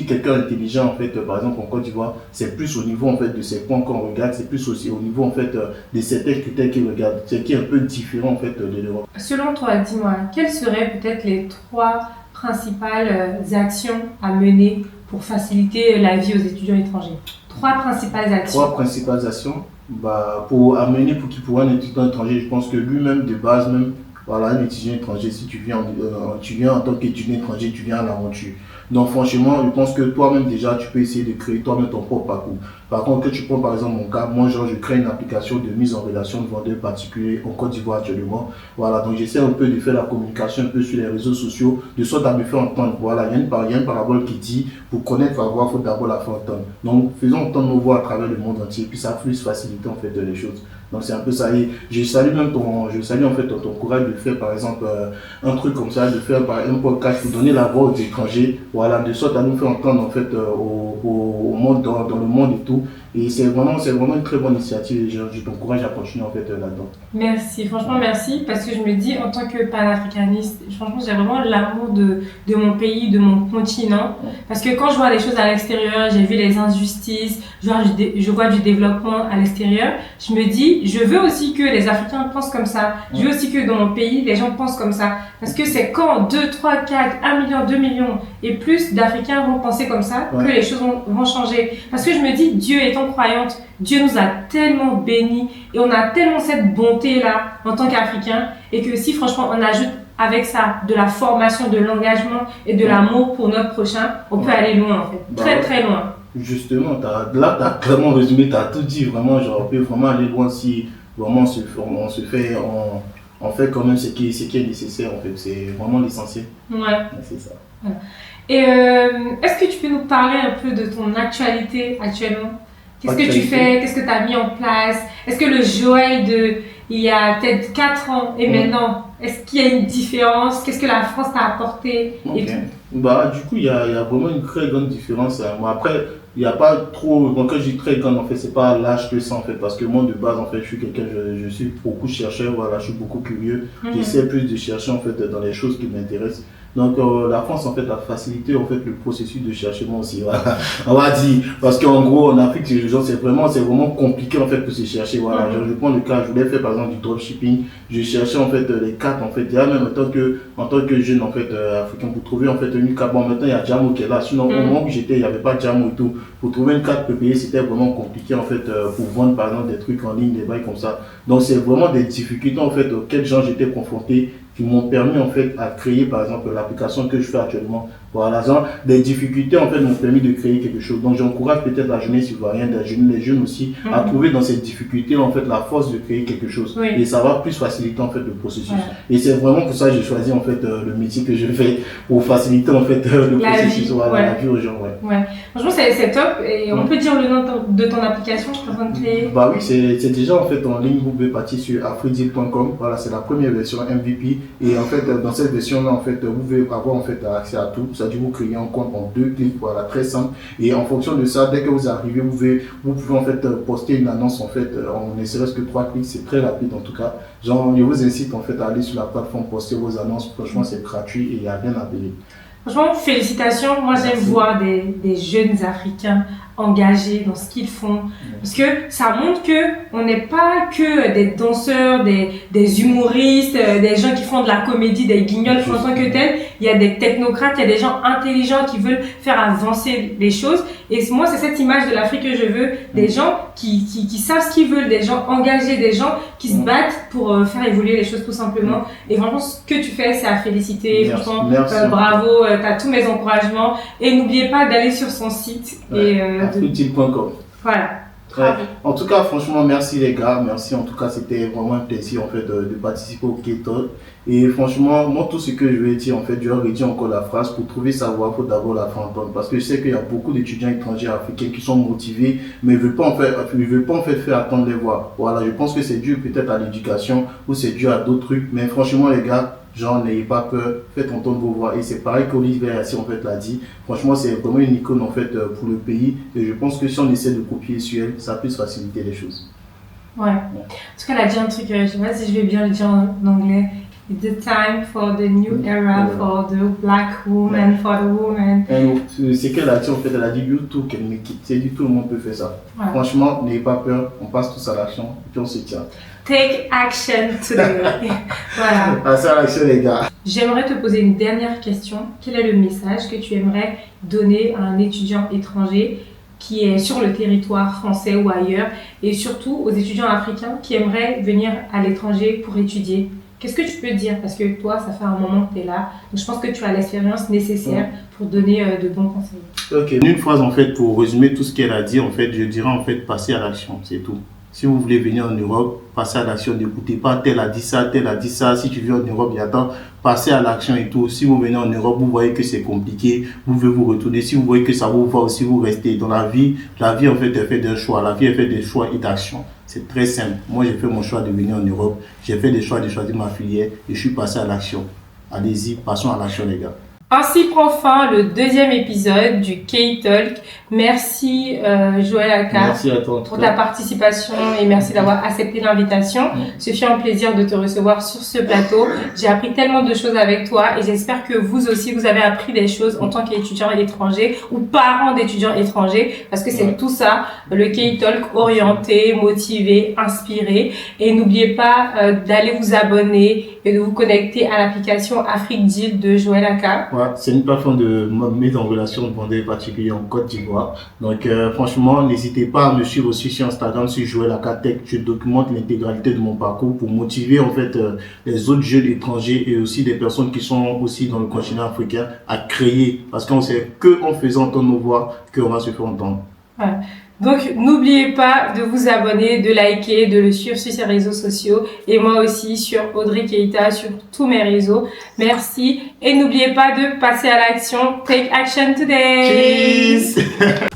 B: quelqu'un intelligent en fait par exemple en Côte d'Ivoire, c'est plus au niveau en fait de ces points qu'on regarde, c'est plus aussi au niveau en fait de certains critères qu'ils regardent, c'est qui est un peu différent en fait de l'Europe.
A: Selon toi, dis-moi, quelles seraient peut-être les 3 principales actions à mener pour faciliter la vie aux étudiants étrangers? 3 principales actions.
B: 3 principales actions. Bah, pour amener pour un étudiant étranger, je pense que lui-même de base même, voilà, un étudiant étranger, si tu viens en tant qu'étudiant étranger, tu viens à l'aventure. Donc franchement, je pense que toi-même déjà, tu peux essayer de créer toi-même ton propre parcours. Par contre, que tu prends par exemple mon cas, moi genre je crée une application de mise en relation de vendeurs particuliers en Côte d'Ivoire actuellement. Voilà, donc j'essaie un peu de faire la communication un peu sur les réseaux sociaux, de sorte à me faire entendre. Voilà, il y a une parabole qui dit, pour connaître la voix, il faut d'abord la faire entendre. Donc faisons entendre nos voix à travers le monde entier, puis ça plus faciliter en fait les choses. Donc c'est un peu ça. Et je salue en fait ton courage de faire par exemple un truc comme ça, de faire un podcast pour donner la voix aux étrangers, voilà, de sorte à nous faire entendre en fait au monde, dans le monde et tout. Et c'est vraiment une très bonne initiative et je t'encourage à continuer en fait là-dedans.
A: Merci, franchement merci, parce que je me dis en tant que panafricaniste, franchement j'ai vraiment l'amour de mon pays, de mon continent, parce que quand je vois les choses à l'extérieur, j'ai vu les injustices, je vois du développement à l'extérieur, je me dis je veux aussi que les Africains pensent comme ça, je veux aussi que dans mon pays les gens pensent comme ça, parce que c'est quand 2, 3, 4, 1 million, 2 millions et plus d'Africains vont penser comme ça que les choses vont changer, parce que je me dis Dieu étant croyantes, Dieu nous a tellement bénis et on a tellement cette bonté-là en tant qu'Africains et que si franchement on ajoute avec ça de la formation, de l'engagement et de l'amour pour notre prochain, on peut aller loin en fait, très loin.
B: Justement, tu as clairement résumé, tu as tout dit, vraiment, genre, on peut vraiment aller loin si vraiment on fait quand même ce qui est nécessaire en fait, c'est vraiment l'essentiel.
A: Ouais.
B: C'est ça.
A: Voilà. Et est-ce que tu peux nous parler un peu de ton actualité actuellement? Qu'est-ce que tu fais? Qu'est-ce que tu as mis en place? Est-ce que le Joël de il y a peut-être 4 ans et maintenant, est-ce qu'il y a une différence? Qu'est-ce que la France t'a apporté? Et tout?
B: Bah, du coup, il y a vraiment une très grande différence. Moi, après, il n'y a pas trop. Bon, quand je dis très grande, en fait, c'est pas l'âge que ça, en fait, parce que moi, de base, en fait, je suis quelqu'un, je suis beaucoup chercheur, voilà, je suis beaucoup curieux. J'essaie plus de chercher, en fait, dans les choses qui m'intéressent. Donc, la France, en fait, a facilité, en fait, le processus de cherchement aussi, voilà. On va dire, parce qu'en gros, en Afrique, c'est vraiment compliqué, en fait, pour se chercher, voilà. Je prends le cas, je voulais faire, par exemple, du dropshipping. Je cherchais, en fait, les cartes, en fait, déjà, même en tant que jeune, en fait, africain, pour trouver, en fait, une carte. Bon, maintenant, il y a Jamo qui est là. Sinon, au moment où j'étais, il n'y avait pas Jamo et tout. Pour trouver une carte PPE, c'était vraiment compliqué, en fait, pour vendre, par exemple, des trucs en ligne, des bails comme ça. Donc, c'est vraiment des difficultés, en fait, auxquelles j'étais confronté, qui m'ont permis en fait à créer par exemple l'application que je fais actuellement. Voilà, genre, des difficultés en fait m'ont permis de créer quelque chose. Donc j'encourage peut-être la jeunesse ivoirienne, les jeunes aussi, à trouver dans cette difficulté en fait la force de créer quelque chose. Et ça va plus faciliter en fait le processus. Et c'est vraiment pour ça que j'ai choisi en fait le métier que je fais pour faciliter en fait le processus, la vie aux gens.
A: Franchement c'est top. Et on peut dire le nom de ton application que tu es en train de créer?
B: Bah oui, c'est déjà en fait en ligne. Vous pouvez partir sur afrideal.com. Voilà, c'est la première version MVP. Et en fait, dans cette version-là, en fait, vous pouvez avoir en fait accès à tout. C'est-à-dire vous créez un compte en 2 clics, voilà, très simple. Et en fonction de ça, dès que vous arrivez, vous pouvez en fait poster une annonce en fait en ne serait-ce que 3 clics. C'est très rapide en tout cas. Genre, je vous incite en fait à aller sur la plateforme, poster vos annonces. Franchement, c'est gratuit et il n'y a rien à payer.
A: Franchement, félicitations. Moi, j'aime voir des jeunes Africains engagés dans ce qu'ils font. Parce que ça montre que on n'est pas que des danseurs, des humoristes, des gens qui font de la comédie, des guignols en tant que tels. Il y a des technocrates, il y a des gens intelligents qui veulent faire avancer les choses. Et moi, c'est cette image de l'Afrique que je veux. Des gens qui savent ce qu'ils veulent, des gens engagés, des gens qui se battent pour faire évoluer les choses tout simplement. Et vraiment, ce que tu fais, c'est à féliciter. Franchement, bravo, tu as tous mes encouragements. Et n'oubliez pas d'aller sur son site.
B: afrideal.com.
A: Voilà.
B: En tout cas, franchement, merci les gars. Merci. En tout cas, c'était vraiment un plaisir en fait de participer au K-Talk. Et franchement, moi, tout ce que je vais dire, en fait, je vais redire encore la phrase. Pour trouver sa voix, il faut d'abord la faire entendre. Parce que je sais qu'il y a beaucoup d'étudiants étrangers africains qui sont motivés, mais ils ne veulent pas en fait faire attendre les voix. Voilà, je pense que c'est dû peut-être à l'éducation ou c'est dû à d'autres trucs. Mais franchement, les gars, genre, n'ayez pas peur, faites entendre vos voix. Et c'est pareil qu'Olivier Assis en fait l'a dit. Franchement, c'est vraiment une icône en fait pour le pays. Et je pense que si on essaie de copier sur elle, ça peut faciliter les choses.
A: Ouais. En tout cas, elle a dit un truc, je sais pas si je vais bien le dire en anglais. It's the time for the new era for the black woman, for the woman.
B: C'est qu'elle a dit en fait, elle a dit you too can make it. C'est dit tout le monde peut faire ça. Franchement, n'ayez pas peur, on passe tous à l'action et puis on se tient.
A: Take action today. Voilà.
B: Passez à l'action les gars.
A: J'aimerais te poser une dernière question. Quel est le message que tu aimerais donner à un étudiant étranger qui est sur le territoire français ou ailleurs, et surtout aux étudiants africains qui aimeraient venir à l'étranger pour étudier? Qu'est-ce que tu peux dire? Parce que toi, ça fait un moment que tu es là, donc je pense que tu as l'expérience nécessaire pour donner de bons conseils.
B: Ok, une phrase en fait pour résumer tout ce qu'elle a dit, en fait, je dirais en fait passer à l'action, c'est tout. Si vous voulez venir en Europe, passez à l'action, n'écoutez pas tel a dit ça, tel a dit ça. Si tu viens en Europe, il y a tant, passez à l'action et tout. Si vous venez en Europe, vous voyez que c'est compliqué, vous voulez vous retourner. Si vous voyez que ça vous va aussi, vous restez. Dans la vie en fait est faite d'un choix. La vie est faite des choix et d'actions. C'est très simple. Moi, j'ai fait mon choix de venir en Europe. J'ai fait des choix de choisir ma filière et je suis passé à l'action. Allez-y, passons à l'action les gars.
A: Ainsi prend fin le 2e épisode du K-Talk. Merci Joël Aka pour ta participation et merci d'avoir accepté l'invitation. Ce fut un plaisir de te recevoir sur ce plateau. J'ai appris tellement de choses avec toi et j'espère que vous aussi vous avez appris des choses en tant qu'étudiant étranger ou parent d'étudiants étrangers parce que c'est tout ça, le K-Talk orienté, motivé, inspiré. Et n'oubliez pas d'aller vous abonner et de vous connecter à l'application Afrique Deal de Joël Aka.
B: Voilà, c'est une plateforme de mise en relation de vendeurs particuliers en Côte d'Ivoire. Donc, franchement, n'hésitez pas à me suivre aussi sur Instagram sur Joël Akatech. Je documente l'intégralité de mon parcours pour motiver en fait les autres jeunes étrangers et aussi des personnes qui sont aussi dans le continent africain à créer. Parce qu'on sait qu'en faisant entendre nos voix, qu'on va se faire entendre.
A: Voilà. Donc, n'oubliez pas de vous abonner, de liker, de le suivre sur ses réseaux sociaux et moi aussi sur Audrey Keita sur tous mes réseaux. Merci et n'oubliez pas de passer à l'action. Take action today!
B: Cheers!